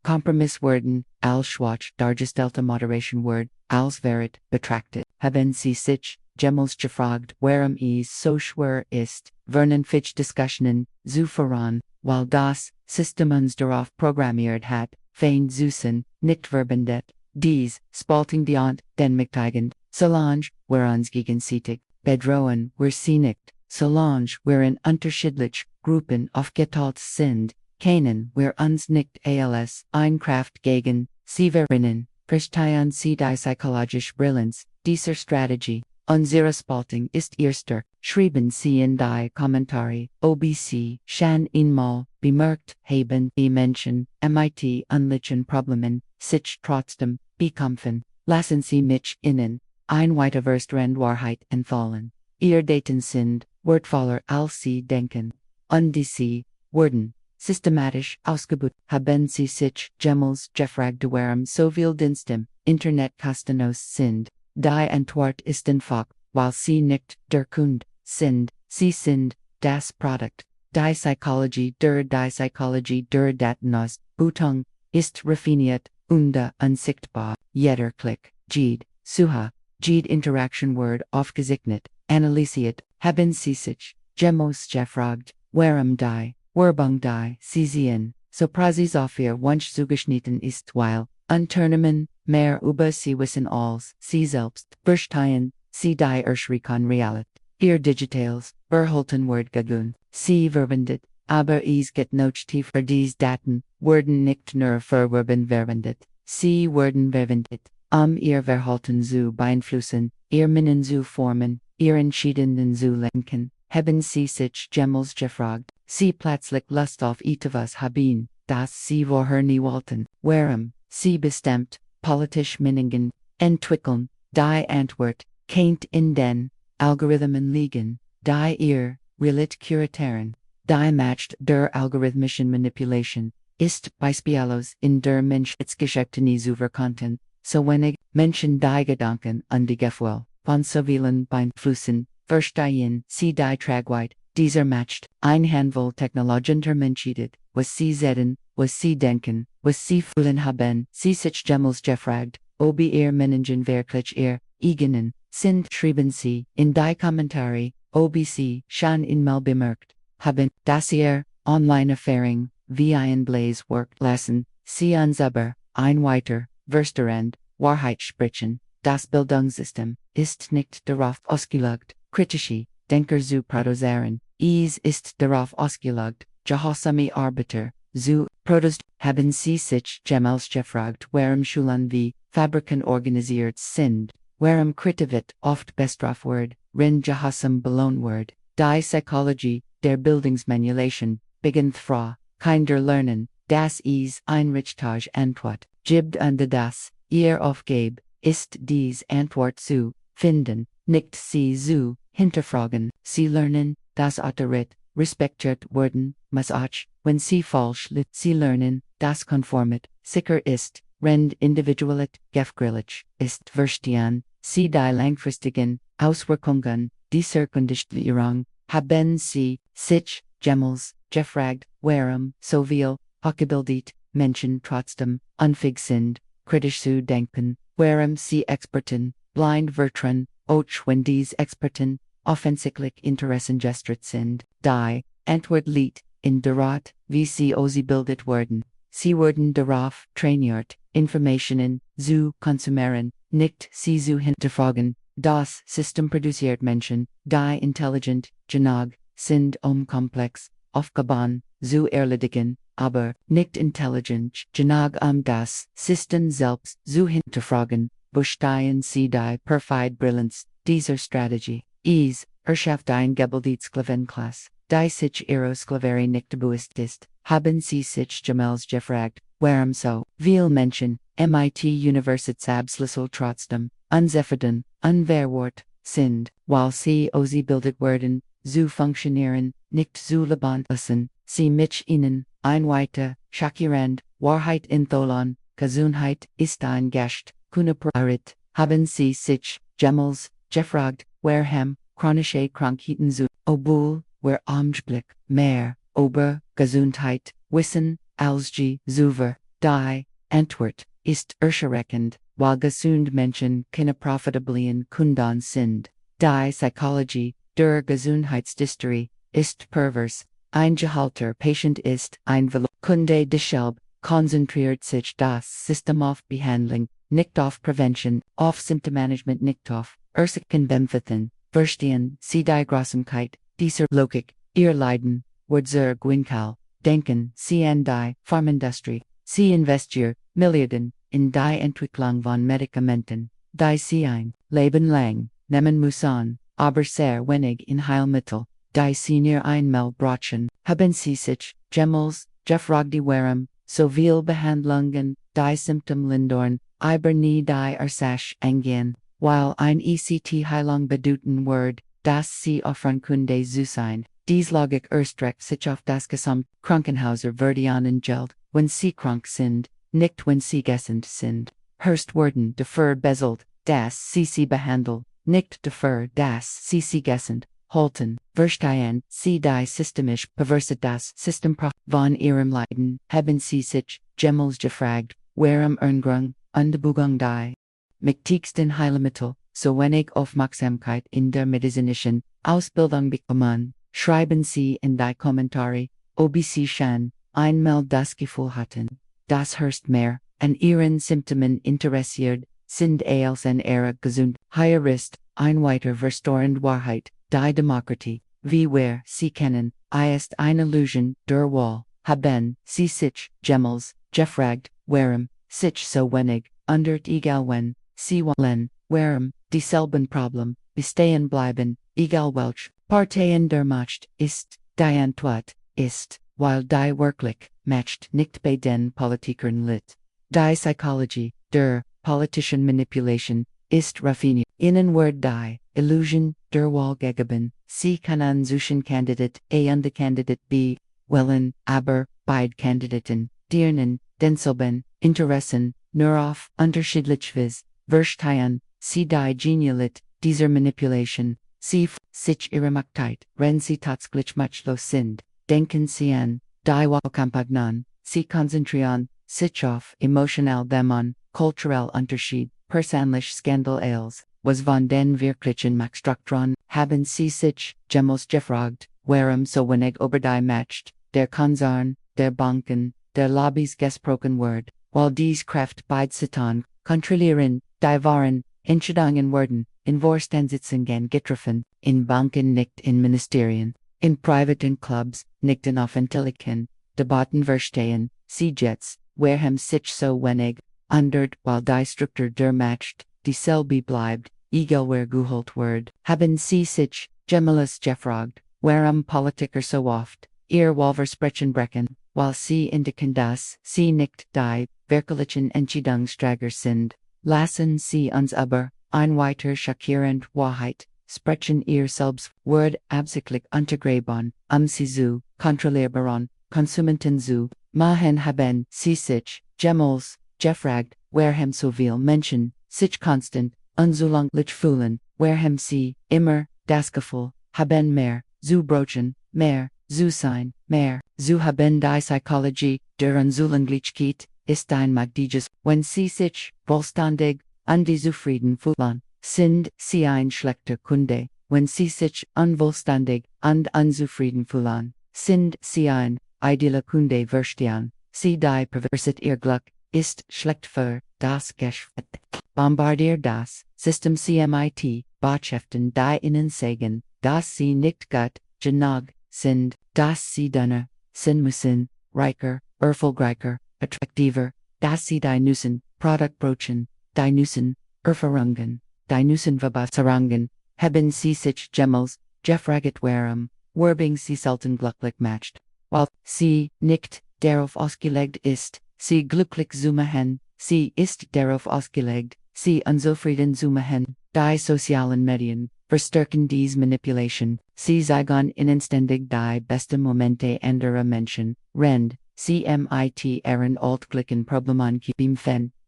Kompromiss werden, als schwach dargestellte Moderation wird, als Wahrheit betrachtet. Haben sie sich jemals gefragt, warum es so schwer ist, vernünftige Diskussionen zu führen, weil das System uns darauf programmiert hat, Feind zu sein, nicht verbindet. Dies Spaltung dient den Mächtigen, solange wir uns gegenseitig bedrohen, wir sie nicht, solange wir in unterschiedlich Gruppen aufgeteilt sind, können wir uns nicht als Einkraft gegen sie verbinden. Verstehen sie die psychologische Brillanz dieser Strategie. Unsere Spaltung ist erster, schreiben sie in die Kommentare, ob sie schon einmal bemerkt haben, die Menschen mit ähnlichen Problemen sich trotzdem bekämpfen. Lassen Sie mich Ihnen ein weiterverst Wahrheit enthüllen. Ihr Daten sind, Wortvoller als Sie denken. Und diese Worden, systematisch ausgebucht, haben Sie sich jemals gefragt, warum so viel Dienstem, Internet kostenlos sind. Die Antwort ist einfach, weil Sie nicht der Kunde sind, Sie sind das Produkt. Die Psychologie der Datenausbeutung ist raffiniert und unsichtbar. Jeder Klick, jede Suche, jede Interaction Word aufgezeichnet, analysiert, haben Sie sich jemals gefragt, warum die Werbung die Sie sehen, so präzise auf Ihr Wunsch zugeschnitten ist, weil Unternehmen mehr über Sie wissen als Sie selbst verstehen, Sie die Erschrecken Realität. Ihr Digitales, behalten Word gegun, Sie verwendet, aber es geht noch tiefer. Dies Daten werden nicht nur verwendet, sie werden verwendet, ihr Verhalten zu beeinflussen, ihr Minnen zu formen, ihr Entschiedenen zu lenken. Haben Sie sich jemals gefragt, Sie plötzlich Lust auf etwas haben, das Sie vorher nie wollten, warum, Sie bestimmt, politisch Meinungen entwickeln, die Antwort kennt in den Algorithmen liegen, die ihr Realität kuratieren. Die Macht der algorithmischen Manipulation ist beispiellos in der Menschheitsgeschichte zu verkannten, so wenig Menschen die Gedanken und die Gefühle von so vielen beeinflussen, verstehen Sie die Tragweite dieser Macht. Ein Handvoll Technologien entscheidet, was Sie sehen, was Sie denken, was Sie fühlen. Haben Sie sich jemals gefragt, ob ihr Meinungen wirklich ihr eigenen sind. Schreiben Sie in die Kommentare, ob Sie schon einmal bemerkt haben, dass ihr Online-Erfahrung wie ein Blaze workt lassen, Sie uns aber ein weiter verstehend Wahrheit sprechen. Das Bildungssystem ist nicht darauf ausgelegt, kritische Denker zu produzieren, es ist darauf ausgelegt, gehorsame Arbeiter zu produzieren. Haben Sie sich jemals gefragt, warum Schulen wie Fabriken organisiert sind, warum Kritik oft bestraft wird, gehorsam belohnt wird. Die Psychologie der Bildungsmanipulation beginnt fra Kinder lernen, das es ein Richtige Antwort gibt und das ihr Aufgabe ist dies Antwort zu finden, nicht sie zu hinterfragen. Sie lernen, das Autorität respektiert werden muss auch, wenn sie falsch liegt. Sie lernen, das Konformität sicher ist, wenn Individualität gefährlich ist. Verstehen Sie die langfristigen Auswirkungen dieser Konditionierung. Haben Sie sich jemals gefragt, warum so viel hochgebildete Menschen trotzdem unfähig sind, kritisch zu denken, warum sie Experten blind vertrauen, auch wenn diese Experten offensichtlich interessengestrikt sind. Die Antwort liegt in der Art, wie sie ausgebildet werden. Sie werden darauf trainiert, Informationen zu konsumieren, nicht sie zu hinterfragen. Das System produziert Menschen, die intelligent genug sind, komplex Aufgaben zu erledigen, aber nicht intelligent genug, das System selbst zu hinterfragen. Verstehen Sie die perfide Brillanz dieser Strategie. Es erschafft ein gebildetes Sklavenklasse, die sich ihrer Sklaverei nicht bewusst ist. Haben Sie sich jemals gefragt, warum so viele Menschen MIT Universitätsabschlüsse trotzdem unzufrieden, unverwirrt sind, weil sie ausgebildet werden, zu funktionieren, nicht zu leben lassen. Sie mit ihnen ein weiter schockierend Wahrheit enthüllen. Gesundheit ist ein Gast, Kunaprit. Haben Sie sich jemals gefragt, warum chronische Krankheiten zu, obwohl wir Augenblick mehr über Gesundheit wissen als je zuvor. Die Antwort ist erschreckend, weil gesund Menschen keine profitablen Kunden sind. Die Psychologie der Gesundheitshistorie ist pervers. Ein gehalter Patient ist ein Kunde. Deshalb konzentriert sich das System auf Behandlung, nicht auf Prevention, auf Symptommanagement, nicht auf Ursachen bekämpfen. Verstehen Sie die Grausamkeit dieser Logik. Ihr Leiden wird sehr gwinkal. Denken Sie an die Pharmaindustrie. Sie investiert Milliarden in die Entwicklung von Medikamenten, die Sie ein Leben lang nehmen müssen, aber sehr wenig in Heilmittel, die Sie nur einmal brauchen. Haben Sie sich jemals gefragt, warum so viel Behandlungen die Symptom lindern, aber nie die Ursache angehen. While ein ECT Heilung bedeuten Word, das sie offenkunde zu sein. Dies Logik erstreckt sich auf das Gesamt Krankenhauser verdienen Geld, wenn sie krank sind, nicht wenn sie gesund sind. Hörst werden dafür bezahlt, dass sie behandelt, nicht dafür, dass sie gesund halten. Verstehen sie die systemisch perverse das System von ihrem Leiden, haben sie sich jemals gefragt, warum Grund und Bewegung die mächtigsten Heilmittel so wenig Aufmerksamkeit in der medizinischen Ausbildung bekommen. Schreiben Sie in die Kommentare, ob Sie schon einmal das Gefühl hatten, das Hörst mehr an Ihren Symptomen interessiert sind als an ihrer Gesund. Hier ist ein weiter Verstoren Wahrheit, die Demokratie, wie wir sie kennen, ist eine Illusion der Wahl. Haben Sie sich jemals gefragt, warum sich so wenig undert egal wenn Sie wollen, warum dieselben Problem bestehen bleiben, egal welch Parteien der Macht ist, die Antwort ist, weil die wirklich Macht nicht bei den Politikern liegt. Die Psychologie der politischen Manipulation ist raffiniert. Innen Word die Illusion der Wahl gegeben, sie kann an suchen Kandidat A und Kandidat B wählen, aber beide Kandidaten, deren denselben Interessen nur auf unterschiedlich Weise verstehen, sie die Genialität dieser Manipulation. Sie sich ihre Machtheit, wenn sie tatsächlich machtlos sind, denken sie an die Wahlkampagnen, sie konzentrieren sich auf emotional Dämon, kulturell Unterschied, persönlich Skandal als, was von den wirklichen Machtstrukturen, haben sie sich jemals gefragt, warum so wenig über die Macht, der Konzern, der Banken, der Lobbys gesprochen wird, weil dies Kräfte beide Satan kontrollieren, die wahren Entscheidungen werden in Vorstandssitzungen getroffen, in Banken nicht in Ministerien, in privaten Clubs, nicht in öffentlichen Debatten verstehen, sie jetzt, warum sich so wenig undert, weil die Struktur der Macht dieselbe bleibt, egal wer geholt wird. Haben sie sich jemals gefragt, warum Politiker so oft ihr Wahlversprechen brechen, weil sie entdecken, dass sie nicht die wirklichen Entscheidungsträger sind. Lassen Sie uns aber ein weiter schockierend Wahrheit sprechen ihr selbst wird absichtlich untergraben, sie zu kontrollierbaren Konsumenten zu machen. Haben sie sich jemals gefragt, warum so viel Menschen sich konstant unzulanglich fühlen, warum sie immer das Gefühl haben mehr zu brauchen, mehr zu sein, mehr zu haben. Die Psychologie der Unzulanglichkeit ist ein magdiges, wenn sie sich wohlständig und zufrieden fühlen, sind sie ein schlechter Kunde, wenn sie sich unwohlständig und unzufrieden fühlen, sind sie ein idealer Kunde. Verstehen sie die Perversit ihr Glück ist schlecht für das Geschäft. Bombardier das System CMIT, Botschaften die ihnen sagen, dass sie nicht gut genug sind, dass sie dünner sein müssen, reicher, erfolgreicher, attraktiver, dass sie die Nussen, Produkt brauchen, die Nussen, Erfahrungen, die Nussen Verbesserungen, haben sie sich jemals gefragt, warum Werbung sie selten glücklich macht, weil sie nicht darauf ausgelegt ist, sie glücklich zu machen, sie ist darauf ausgelegt, sie unzufrieden zu machen. Die sozialen Medien verstärken dies Manipulation, sie zeigen ihnen ständig die besten Momente anderer Menschen, rend, CMIT ihren alltäglichen Problemen beim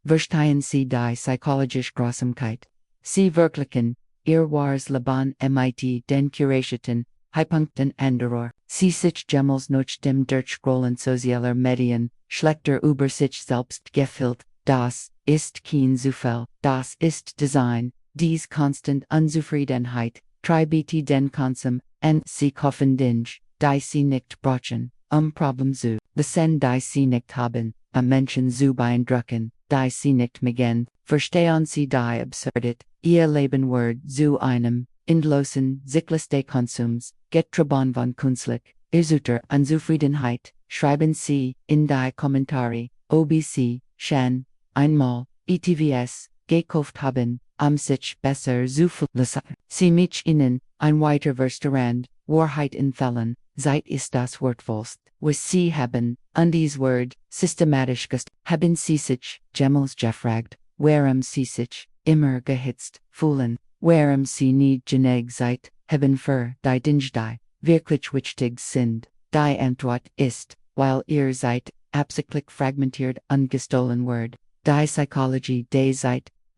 verstehen sie die psychologische Grausamkeit. Sie wirklichen, ihr wahres Leben MIT den Curatieten, Highpunkten anderer, sie sich jemals nicht dem Durchscrollen sozialer Medien, schlechter über sich selbst gefühlt, das ist kein Zufall, das ist Design, dies constant Unzufriedenheit, treibt den Konsum, und sie kaufen Dinge, die sie nicht brauchen, Problem zu lösen, die sie nicht haben, Menschen zu beeindrucken, die sie nicht mögen, verstehen sie die Absurdität, ihr Leben wird zu einem endlosen Zyklus des Konsums, getrieben von künstlich erzeugter Unzufriedenheit. Schreiben Sie in die Kommentare, ob Sie schon einmal ETVs gekauft haben, sich besser zu fühlen. Sie mich Ihnen ein weiter Verstoren Wahrheit empfehlen, seit ist das wertvollst, was Sie haben, und dies Wort systematisch haben Sie sich jemals gefragt, warum Sie sich immer gehitzt, fühlen, warum sie nie genug Zeit haben für die Dinge die wirklich wichtig sind. Die Antwort ist, weil ihr seid absichtlich fragmentiert angestohlen wird. Die Psychologie des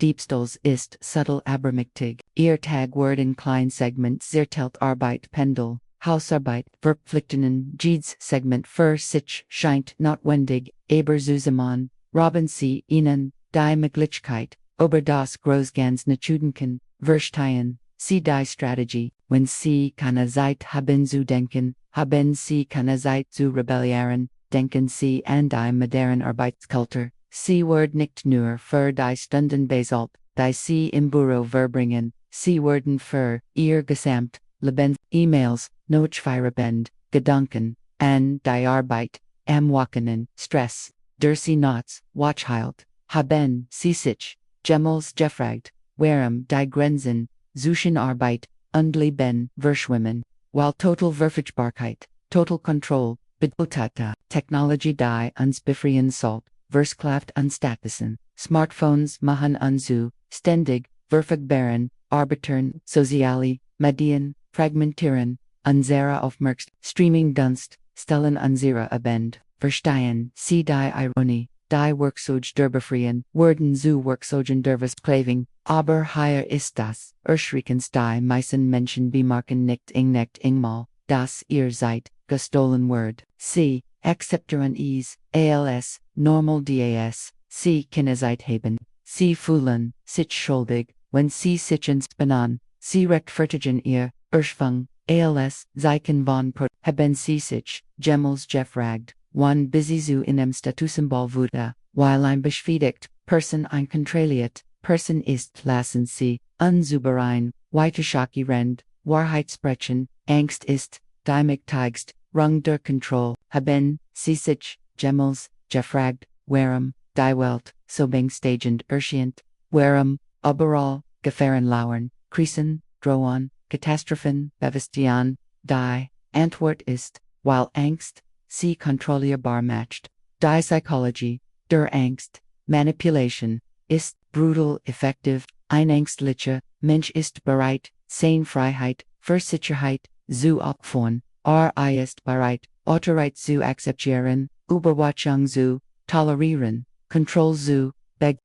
Diebstahls ist subtle aber mächtig. Ihr Tag wird in Kleinsegment zerteilt Arbeit Pendel, Hausarbeit, Verpflichtungen, jedes Segment für sich scheint notwendig, aber zusammen, Robin sie ihnen, die Möglichkeit, über das Großgans nachzudenken, verstehen, sie die Strategie, wenn sie keine Zeit haben zu denken, haben sie keine Zeit zu rebellieren, denken sie an die moderne Arbeitskultur. Sie wird nicht nur für die Stunden bezahlt, die sie im Büro verbringen, sie werden für ihr gesamt Leben, E-Mails, Notfeierabend, Gedanken, an die Arbeit, am Wochenende, Stress, der sie nachts, Watchhilt, haben sie sich, jemals gefragt, warum die Grenzen zwischen Arbeit und Leben verschwimmen, while total Verfügbarkeit, total Control, bedeutet Technology die uns befreien sollt. Versklaft an Statusen, Smartphones machen uns ständig, verfügbaren, Arbitern, soziale, Medien, fragmentieren, unsere Aufmerksamkeit, Streaming-Dunst, stellen unsere Abend, verstehen, sie die Ironie, die Werkzeuge der Befreien, werden zu Werkzeugen der Versklaving, aber hier ist das, erschreckens die meisten Menschen bemerken nicht einmal, dass ihr seid, gestohlen wird, sie, akzeptieren es, als, normal das, sie keine Zeit haben, sie fühlen sich schuldig, wenn sie sich entspannen, sie rechtfertigen ihr Ursprung, als, Zeichen von haben sie sich, jemals gefragt, wann bis sie zu einem Statussymbol wurde, weil ein beschäftigt, Person einkontrolliert, Person ist, lassen sie, unsouverän, weiter schockierend, Wahrheit sprechen, Angst ist, die mächtigst, Rung der Kontrolle, haben sie sich, jemals, gefragt, warum, die Welt, so beängstigend erscheint, warum, überall, Gefahren lauern, Krisen, drohen, Katastrophen, bevorstehen, die Antwort ist, weil Angst, sie kontrollierbar macht, die Psychologie, der Angst, Manipulation, ist, brutal effektiv, ein ängstlicher, Mensch ist bereit, seine Freiheit, für Sicherheit, zu opfern, ist bereit, Autoreit zu akzeptieren, Überwachung zu tolerieren, Kontrolle zu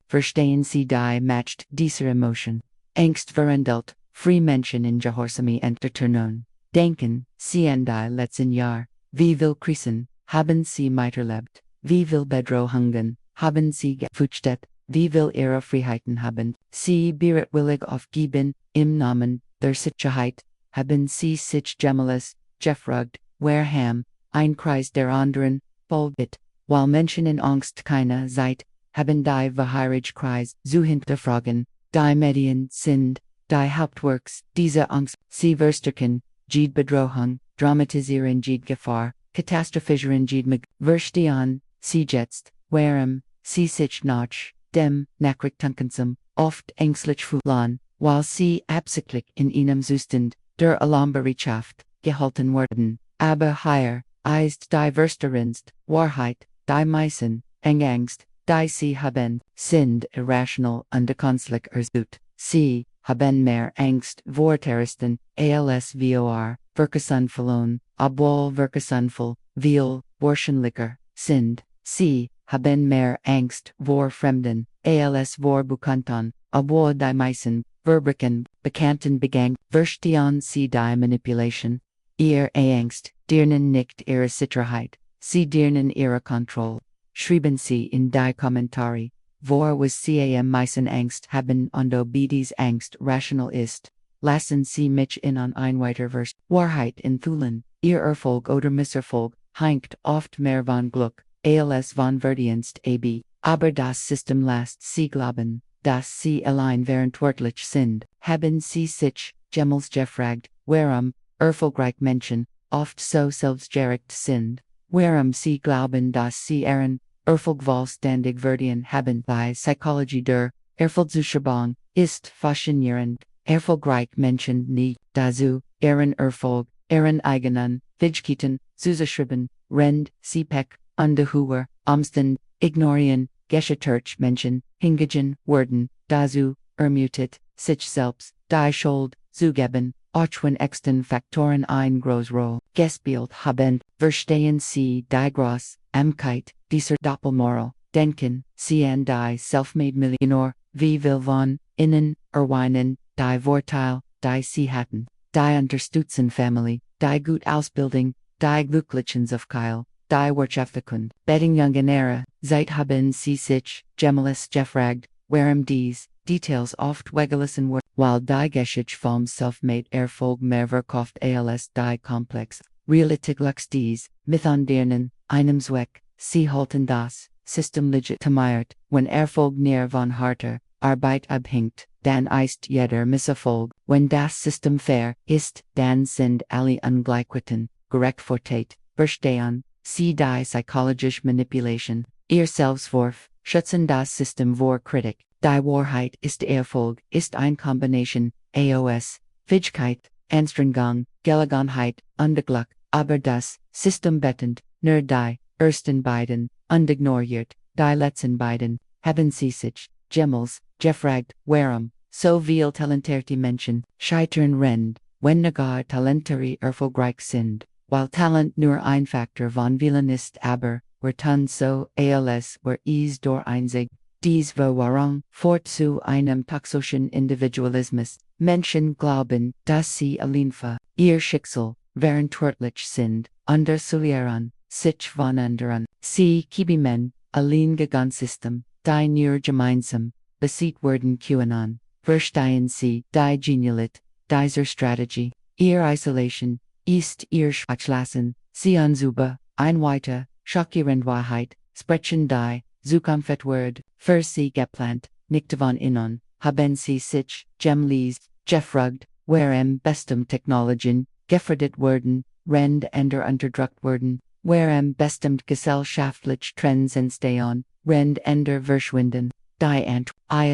verstehen sie die matcht dieser Emotion. Angst verhandelt, free Menschen in Gehorsame enterturnen, denken, sie an die letzten Jahr, wie viel Krisen, haben sie miterlebt, wie viel Bedrohungen, haben sie gefühlt, wie viel ihrer Freiheiten haben sie bereitwillig aufgeben, im Namen der Sicherheit, haben sie sich jemals gefragt, warum, ein Kreis der anderen, folgt, weil Menschen in Angst keine Zeit haben die Wahrheitskreis zu hinterfragen, die Medien sind, die Hauptworks, diese Angst, sie verstärken, jede Bedrohung, dramatisieren jede Gefahr, katastrophisieren jede verstehen, sie jetzt, warum, sie sich nach dem Nachrichtensum, oft ängstlich fühlen, weil sie absichtlich in einem Zustand der Alarmbereitschaft gehalten werden, aber hier ist die verstehendste Wahrheit, die meisten, Angst, die sie haben, sind irrational und künstlich erzeugt, sie haben mehr Angst vor Terroristen, als vor Verkehrsunfällen verloren, obwohl Verkehrsunfälle viel wahrscheinlicher sind, sie haben mehr Angst vor Fremden, als vor Bekannten, obwohl die meisten Verbrechen Bekannten begangen, verstehen sie die Manipulation, ihr Angst, dienen nicht ihre Sicherheit, sie dienen ihre Kontrolle. Schreiben sie in die Kommentare, vor was sie am meisten Angst haben und ob dies Angst rational ist. Lassen sie mich in ein weiteres Wahrheit enthüllen, ihr Erfolg oder Misserfolg, hängt oft mehr von Glück, als von Verdienst ab, aber das System lässt sie glauben, dass sie allein verantwortlich sind, haben sie sich, jemals gefragt, warum, erfolgreich Menschen, oft so selbstgerecht sind, warum sie glauben, dass sie ihren Erfolg verdienen haben. Die Psychologie der Erfolgszuschreibung ist faszinierend. Erfolgreich Menschen nie dazu, ihren Erfolg, ihren eigenen Fähigkeiten zuzuschreiben, rend sie Pech und hoher Umstand ignorieren, gescheitert Menschen hingegen werden dazu, ermutet, sich selbst, die Schuld, zugeben, Ochwen exten Faktoren ein Großrolle gespielt haben, verstehen Sie die Groß, Amkeit, dieser Doppelmoral, denken, Sie an die self-made Millionär, wie will von, innen, erweinen, die Vorteil, die Sie hatten, die Unterstützen Family, die gut Ausbildung, die Glücklichen of Keil, die Wirtschaftskund, Betting Jungenera, Zeit haben Sie sich, Gemelis gefragt, warum dies, Details oft wegelassen were, while die Geschichte vom self-made Erfolg mehr verkauft als die Komplex, Realität dies, Mithondernen, einem Zweck, Sie halten das System legitimiert, wenn Erfolg näher von harter Arbeit abhängt, dann ist jeder Misserfolg, wenn das System fair ist, dann sind alle Ungleichheiten gerechtfertigt, verstehen, Sie die psychologische Manipulation, ihr Selbstwurf, schützen das System vor Kritik. Die Wahrheit ist Erfolg, ist eine Kombination, AOS, Fähigkeit, Anstrengung, Gelegenheit, und Glück, aber das System bettend, nur die ersten beiden, und ignoriert, die letzten beiden, haben Sie sich, Gemmels, gefragt, warum, so viel talentierte Menschen, scheitern rend, wenn gar talentierte erfolgreich sind, while Talent nur ein Faktor von vielen ist aber, wir tun so, als wär es door einzig. Dies Verwahrung fort zu einem toxischen Individualismus. Menschen glauben, dass sie allein ihr Schicksal verantwortlich sind, unterzulieren, sich von anderen. Sie kibimen, allein gegangen System, die nur gemeinsam, besiegt werden können. Verstehen Sie, die Genialität, dieser Strategie, ihr Isolation, ist ihr Schwachlassen, sie unsuber, ein weiter, schockierende Wahrheit, sprechen die, Zukunft wird, für sie geplant, nicht von innen, haben sie sich, gemlis, gefragt, warum bestem Technologien, gefördert werden, rend ender unterdrückt werden, warum bestimmt gesellschaftlich Trends entstehen, rend ender verschwinden, die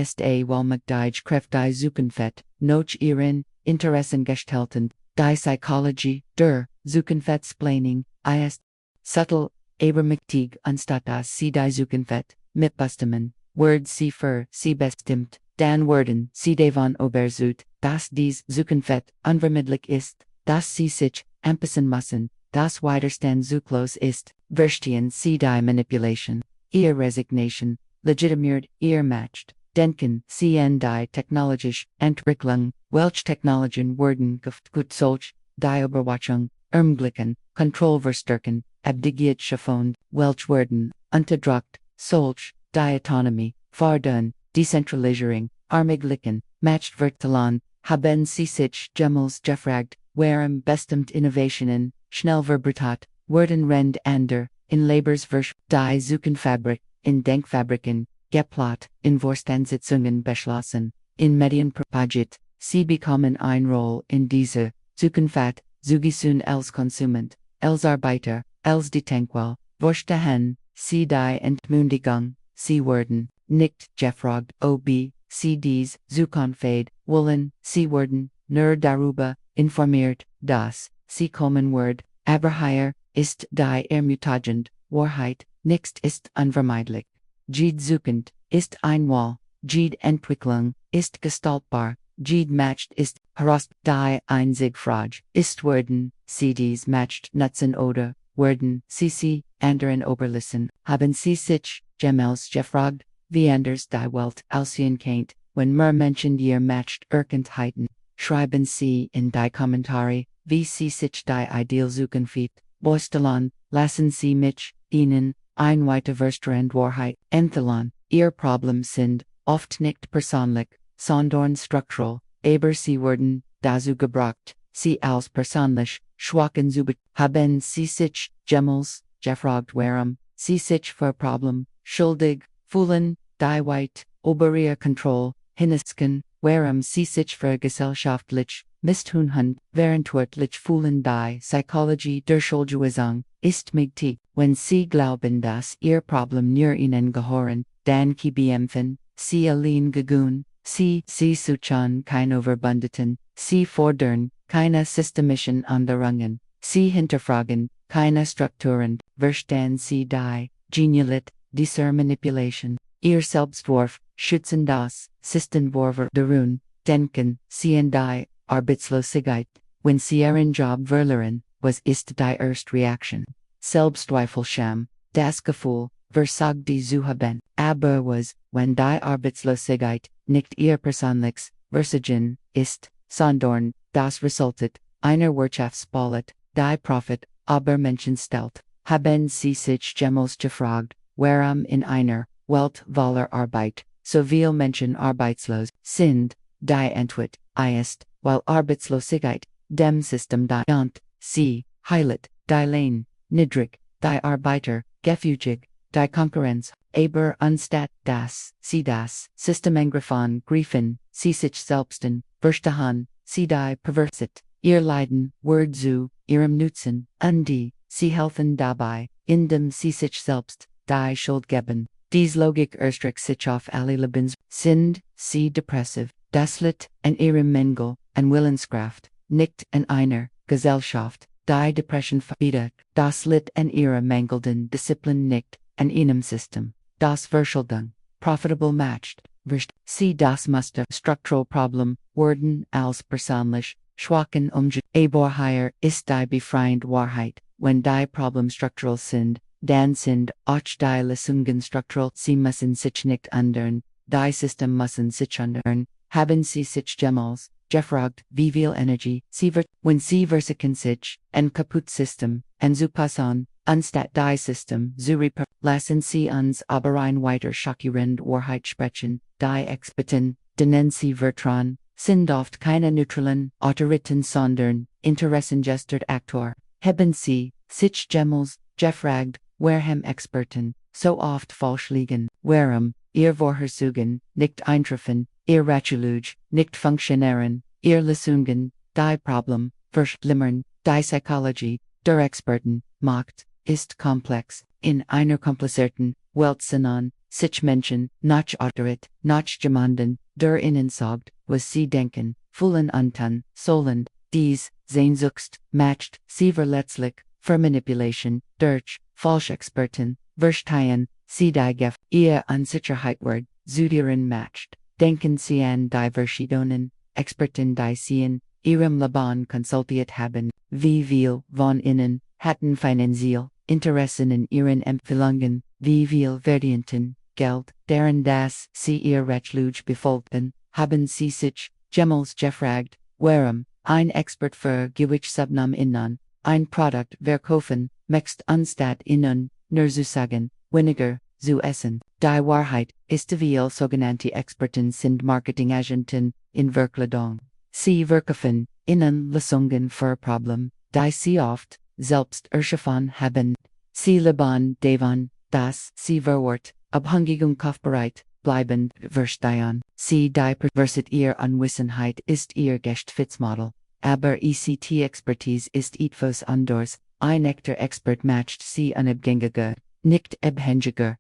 ist allmächtig Kraft die Zukunft, noch ihren Interessen gestalten, die Psychologie, der Zukunftsplaning, ist subtle, aber mächtig anstatt dass sie die Zukunft mitbestimmen, wird sie für sie bestimmt, dann werden sie davon überzeugt, dass dies Zukunft unvermittlich ist, dass sie sich anpassen müssen, das Widerstand zulos ist, verstehen sie die Manipulation, ihr Resignation, legitimiert ihr matcht, denken sie an die technologische Entwicklung, welche Technologien werden gut solch, die Überwachung, ermöglichen, Kontrolle verstärken, abdigiert schaffen, welche werden, unterdrückt, solch, die Autonomie, fördern, Decentralisierung, ermöglichen, matcht Vertalon, haben sie sich Gemmels gefragt, warum bestimmt Innovationen, schnell verbreitet, werden rend ander, in Laborsversch, die Zukunftsfabrik, in Denkfabriken, geplot, in Vorstandssitzungen beschlossen, in Medien propagiert, sie bekommen ein Roll in dieser Zukunft, zugesun als Konsument, als Arbeiter, als Detenqual, verstehen, sie die Entmündigung, sie werden, nicht gefragt, ob sie dies Zukunft wollen, sie werden, nur darüber, informiert, dass, sie kommen wird, aber hier, ist die ermutigend, Wahrheit, nichts ist unvermeidlich. Jede Zukunft, ist ein Wall, jede Entwicklung, ist gestaltbar, jede matcht ist, herauscht, die einzig Frage, ist werden, sie dies matcht nutzen oder, werden, sie, anderen überlassen, haben sie sich, Gemmels gefragt, wie anders die Welt aussehen kennt, wenn mehr Menschen ihr matcht Erkentheiten, schreiben sie in die Kommentare, wie sie sich die Ideal Zukunft, vorstellen, lassen sie mich, ihnen, ein weiter Verstand Wahrheit, enthüllen, ihr Problem sind, oft nicht persönlich, sondern struktural, aber sie werden, dazu gebracht, sie als persönlich, schwachen Zubit, haben sie sich, Gemmels, gefragt warum, sie sich für Problem, schuldig, fühlen, die weit, über ihr Kontrolle, hinesken, warum sie sich für gesellschaftlich, misthunhund, verantwortlich fühlen die Psychologie der Schuldzuweisung, ist mächtig, wenn sie glauben dass ihr Problem nur ihnen gehören, dann bekämpfen, sie allein gegun, sie suchen keine Verbündeten, sie fordern, keine systemischen Änderungen, sie hinterfragen, keine Strukturen, verstehen sie die Genialität dieser Manipulation, Ihr Selbstwurf, schützen das Systenvorver derun, denken, sie die Arbeitslosigkeit, wenn sie ihren Job verlieren, was ist die erste Reaktion? Selbstzweifelscham, das Gefühl, versagte zu haben, aber was, wenn die Arbeitslosigkeit nicht ihr persönliches Versagen ist, sondern das Resultat einer Wirtschaftspolitik, die Profit aber Menschen stellt, haben sie sich jemals gefragt, warum in einer Welt voller Arbeit so viel Menschen arbeitslos sind, die Antwort ist, weil Arbeitslosigkeit dem System die und sie heilet, die Lane, niedrig, die Arbeiter, gefugig, die Konkurrenz, aber anstatt das, sie das System angriffen, griffen, sie sich selbsten, verstehen, sie die perverset, ihr Leiden, Word zu, ihrem Nutzen, die, sie helfen dabei, indem sie sich selbst, die Schuld geben. Dies Logik erstreckt sich auf alle Lebens, sind, sie depressiv, das Lied an ihrem Mängel, an Willenskraft, nicht an einer Gesellschaft, die Depression verbietet, das Lied an ihrer mangelnden Disziplin nicht, an ihrem System, das Verschuldung, profitable matched, wirst, sie das musste structural Problem, werden als persönlich, schwachen aber hier ist die befreiende Wahrheit, wenn die Problem structural sind, dann sind auch die Lösungen structural, sie müssen sich nicht ändern, die System müssen sich ändern, haben sie sich jemals gefragt, wie viel Energie sie wird, wenn sie versuchen sich, ein kaputt System, zu passen, anstatt die System zu reparieren, lassen sie uns aber ein weiter schockierende Wahrheit sprechen, die Experten, denen sie vertrauen, sind oft keine neutralen Autoritäten sondern interessengestört Aktor, haben sie sich jemals gefragt, warum Experten so oft falsch liegen, warum ihr Vorhersagen nicht eintreffen, ihr Ratschläge nicht funktionieren, ihr Lösungen, die Problem, verschlimmern, die Psychologie der Experten, macht, ist komplex, in einer komplizierten Welt sind sich Menschen, nach Autorit, nach jemanden, der ihnen sagt, was sie denken, fühlen und tun sollen, dies, Sehnsucht, matcht, sie verletzlich, Vermanipulation, durch, Falschexperten, verstehen, sie die Gef, ihr Unsicherheit wird, zudieren matcht, denken sie an die Verschiedenen, Experten die sie ihrem Leben konsultiert haben, wie viel von ihnen, hatten finanziell, Interessen in ihren Empfehlungen, wie viel verdienten, Geld, deren das sie ihr Ratschläge befolgten, haben sie sich, jemals gefragt, warum, ein Expert für gewich subnam innen, ein Produkt verkaufen, möchte anstatt ihnen, nur zu sagen, weniger, zu essen. Die Wahrheit ist viel sogenannte Experten sind Marketingagenten, in Verkleidung. Sie verkaufen, ihnen Lösungen für Problem, die sie oft, selbst erschaffen haben. Sie leben davon, dass sie verwirrt, abhängig und kaufbereit, bleibend, verstehen. Sie die perverset ihr Unwissenheit ist ihr Geschäftsmodell. Aber ECT-Expertise ist etwas anders, ein echter Expert matcht sie unabhängiger, nicht abhängiger,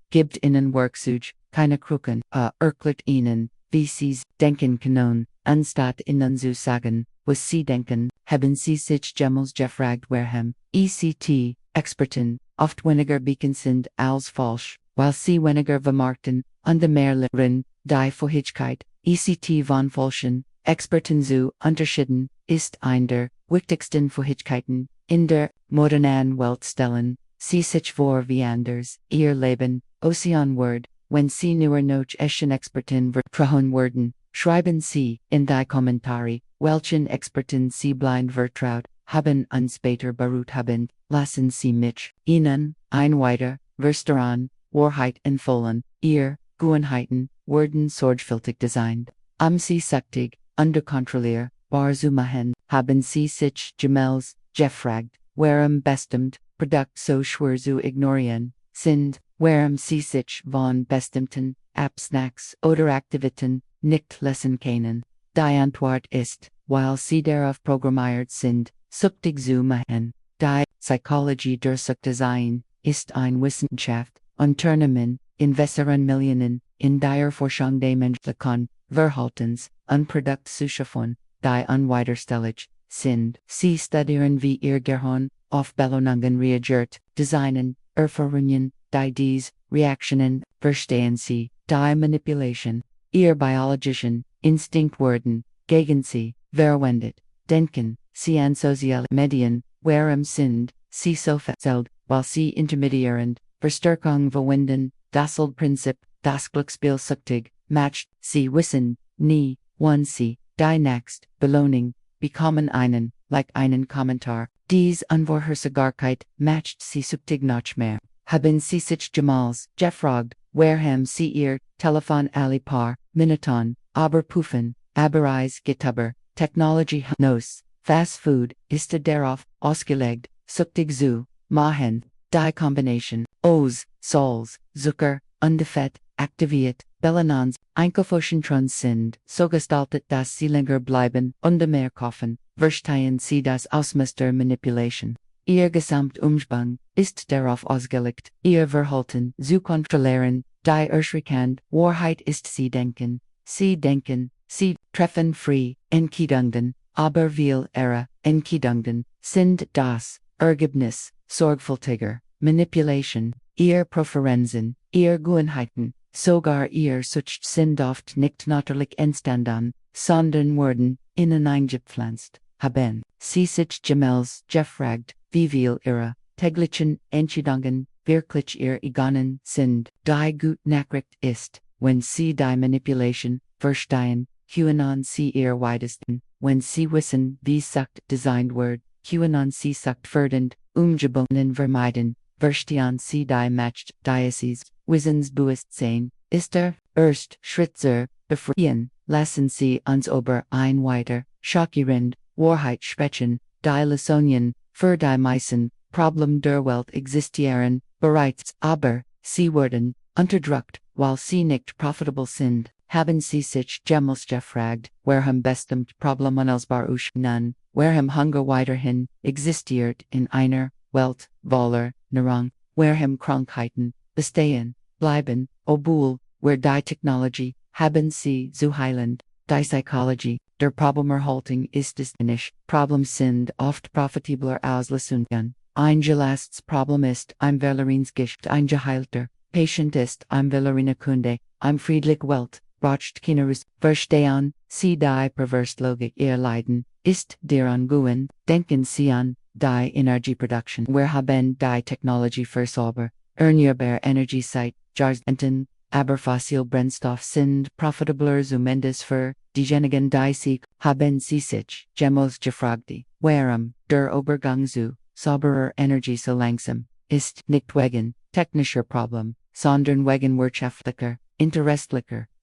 gibt ihnen Werkzeuge, keine Krücken, erklärt ihnen, wie sie denken können, anstatt ihnen zu sagen, was sie denken, haben sie sich jemals gefragt warum, ECT-Experten, oft weniger beacon sind als falsch, weil sie weniger vermarkten, und mehr lernen, die Fähigkeit, ECT von falschen, Experten zu unterscheiden, ist eine der wichtigsten Fähigkeiten, in der modernen Welt stellen, sie sich vor wie anders, ihr Leben, Ocean Word, wenn sie nur noch echten Experten vertrauen werden, schreiben sie, in die Kommentare, welchen Experten sie blind vertraut, haben uns später beruht haben, lassen sie mich, ihnen, ein weiter, Versteran, Wahrheit empfohlen, ihr, Gewohnheiten, werden sorgfältig designt, sie saktig, unter Kontrolle, bar zu machen, haben sie sich jemals gefragt, warum bestimmt, Produkt so schwer zu ignorieren, sind, warum sie sich von bestimmten, Absnacks oder Aktivitäten, nicht lassen können. Die Antwort ist, weil sie darauf programmiert sind, süchtig zu machen. Die Psychologie der Sucht sein, ist ein Wissenschaft, Unternehmen, investieren Millionen, in der Forschung des menschlichen Verhaltens, Produkt zu schaffen, die unwiderstehlich sind. Sie studieren wie ihr Gehirn auf Belohnungen reagiert, designen, Erfahrungen, die dies reactionen, verstehen sie, die Manipulation, ihr biologischen Instinktworden, gegen sie, verwendet, denken, sie an soziale Medien, warum sind sie so verzählt, weil sie intermediierend, Verstärkung verwenden, das Prinzip, das Glücksspiel süchtig, macht, sie wissen, nie, wann sie, die next, Belohnung, bekommen einen, like einen Kommentar, dies Unvorhersabarkeit, macht sie süchtig noch mehr. Haben sie sich jemals gefragt, warum sie ihr Telefon alle paar Minuten überprüfen, Abereis Getaber, Technology nos, Fast Food, ist darauf ausgelegt, süchtig zu machen, die Kombination, aus, Salz, Zucker, und Fett, aktiviert, Belanons, Einkaufscentrons sind, so gestaltet, dass sie länger bleiben, und mehr kaufen, verstehen sie das Ausmuster Manipulation. Ihr Gesamtumfang ist darauf ausgelegt, ihr Verhalten zu kontrollieren, die erschreckend Wahrheit ist sie denken, sie treffen frei, Entscheidungen, aber viel ihrer Entscheidungen sind das Ergebnis sorgfältiger Manipulation, ihr Präferenzen, ihr Gewohnheiten, sogar ihr Sucht sind oft nicht natürlich entstanden, sondern wurden hineingepflanzt, haben sie sich jemals gefragt, wie viel ihrer täglichen Entscheidungen wirklich ihr eigen sind, die gut Nachricht ist, wenn sie die Manipulation verstehen, können sie ihr weitesten, wenn sie wissen, wie Sucht designt wird, können sie Sucht fördernd, umgebonen vermeiden, verstehen sie die Macht dieses Wissensbewusstsein, ist der erste Schritt zur Befreiung, lassen sie uns über ein weiter, schockierend, Wahrheit sprechen, die Lösungen für die meisten Problem der Welt existieren bereits, aber sie werden unterdrückt, weil sie nicht profitable sind. Haben sie sich jemals gefragt, warum bestimmt Problem unlösbar nun, warum Hunger weiterhin existiert in einer Welt voller Nahrung, warum Krankheiten bestehen bleiben, obwohl wir die Technologie haben sie zu heilen, die Psychologie der Problemerhaltung ist es nicht, Problems sind oft profitabler als Lösungen. Ein gelastes Problem ist ein Verlierungsgift, ein geheilter Patient ist ein Verliererkunde, ein friedlich Welt, braucht Kinerus, verstehen sie die Perverslogik ihr Leiden, ist der Anguen, denken sie an die Energieproduction, wir haben die Technologie für sauber, erneuerbare Energie seit Jahrzehnten, aber fossil Brennstoff sind profitabler zumindest für diejenigen die sich haben sie sich jemals gefragt, warum der Übergang zu sauberer Energie so langsam ist, nicht wegen technischer Problem, sondern wegen wirtschaftlicher,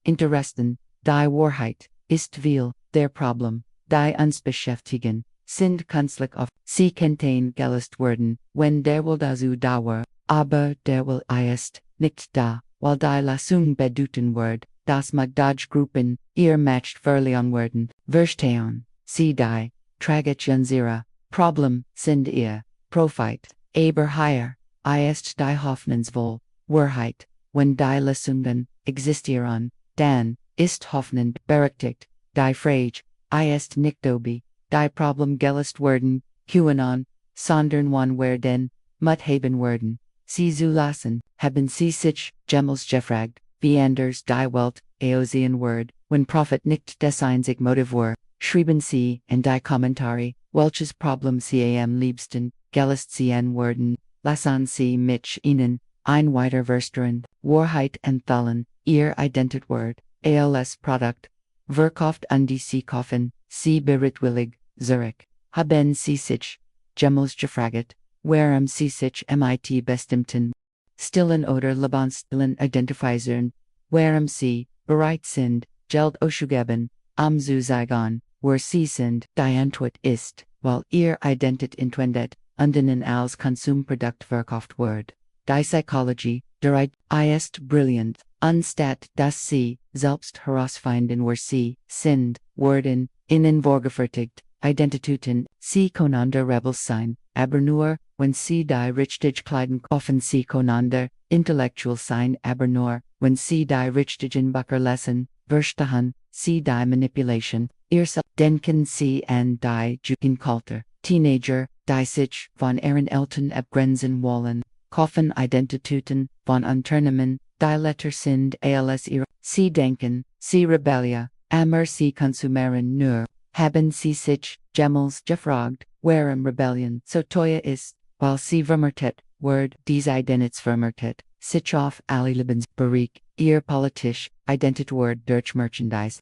Interessen, die Wahrheit ist viel, der Problem, die uns beschäftigen, sind künstlich oft, sie könnten gelöst werden, wenn der Will dazu da war, aber der Will ist nicht da, weil die Lösung bedeuten wird, dass Magdaj-Gruppen ihr Match verlieren werden, verstehen sie die Tragödien ihrer Problem sind ihr Profit, aber hier ist die Hoffnungsvoll Wahrheit, wenn die Lösungen existieren, dann ist Hoffnung berechtigt, die Frage ist nicht obi, die Problem gelöst werden, QAnon, sondern wann werden, haben werden, sie zulassen, haben sie sich jemals gefragt, wie anders die Welt aussehen wird, wenn Profit nicht das einzig Motiv war, schrieben sie in die Kommentare, welches Problem sie am liebsten gelöst sehen werden, lassen sie mich ihnen ein weiter verstehen, Wahrheit enthüllen, ihr Identität, als Produkt, verkauft an die sie kaufen, sie bereitwillig, Zurich, haben sie sich jemals gefragt, warum sie sich mit bestimmten Stillen oder Lebensstillen identifizieren, warum sie bereit sind, Geld auszugeben, zu sagen, wer sie sind, die Antwort ist, weil ihr Identität entwendet, und ihnen als Konsumprodukt verkauft wird. Die Psychologie der ist brillant, anstatt dass sie selbst herausfinden, wer sie sind, werden ihnen vorgefertigt, Identitäten, sie können Rebels sein, aber nur, wenn sie die Richtigkeiten kaufen, sie können intellektuell sein, aber nur, wenn sie die richtigen Bücher lesen, verstehen sie die Manipulation, denken sie an die Jugendkultur, Teenager, die sich von ihren Eltern abgrenzen wollen, Kaufen Identitäten von Unternehmen, die Letter sind als ihre, sie denken, sie rebellia, aber sie konsumieren nur, haben sie sich jemals gefragt, warum Rebellion so teuer ist, weil sie vermarktet wird, diese Identitätsvermarktet, sich auf alle Lebensbereich, ihr politisch, Identität wird durch Merchandise,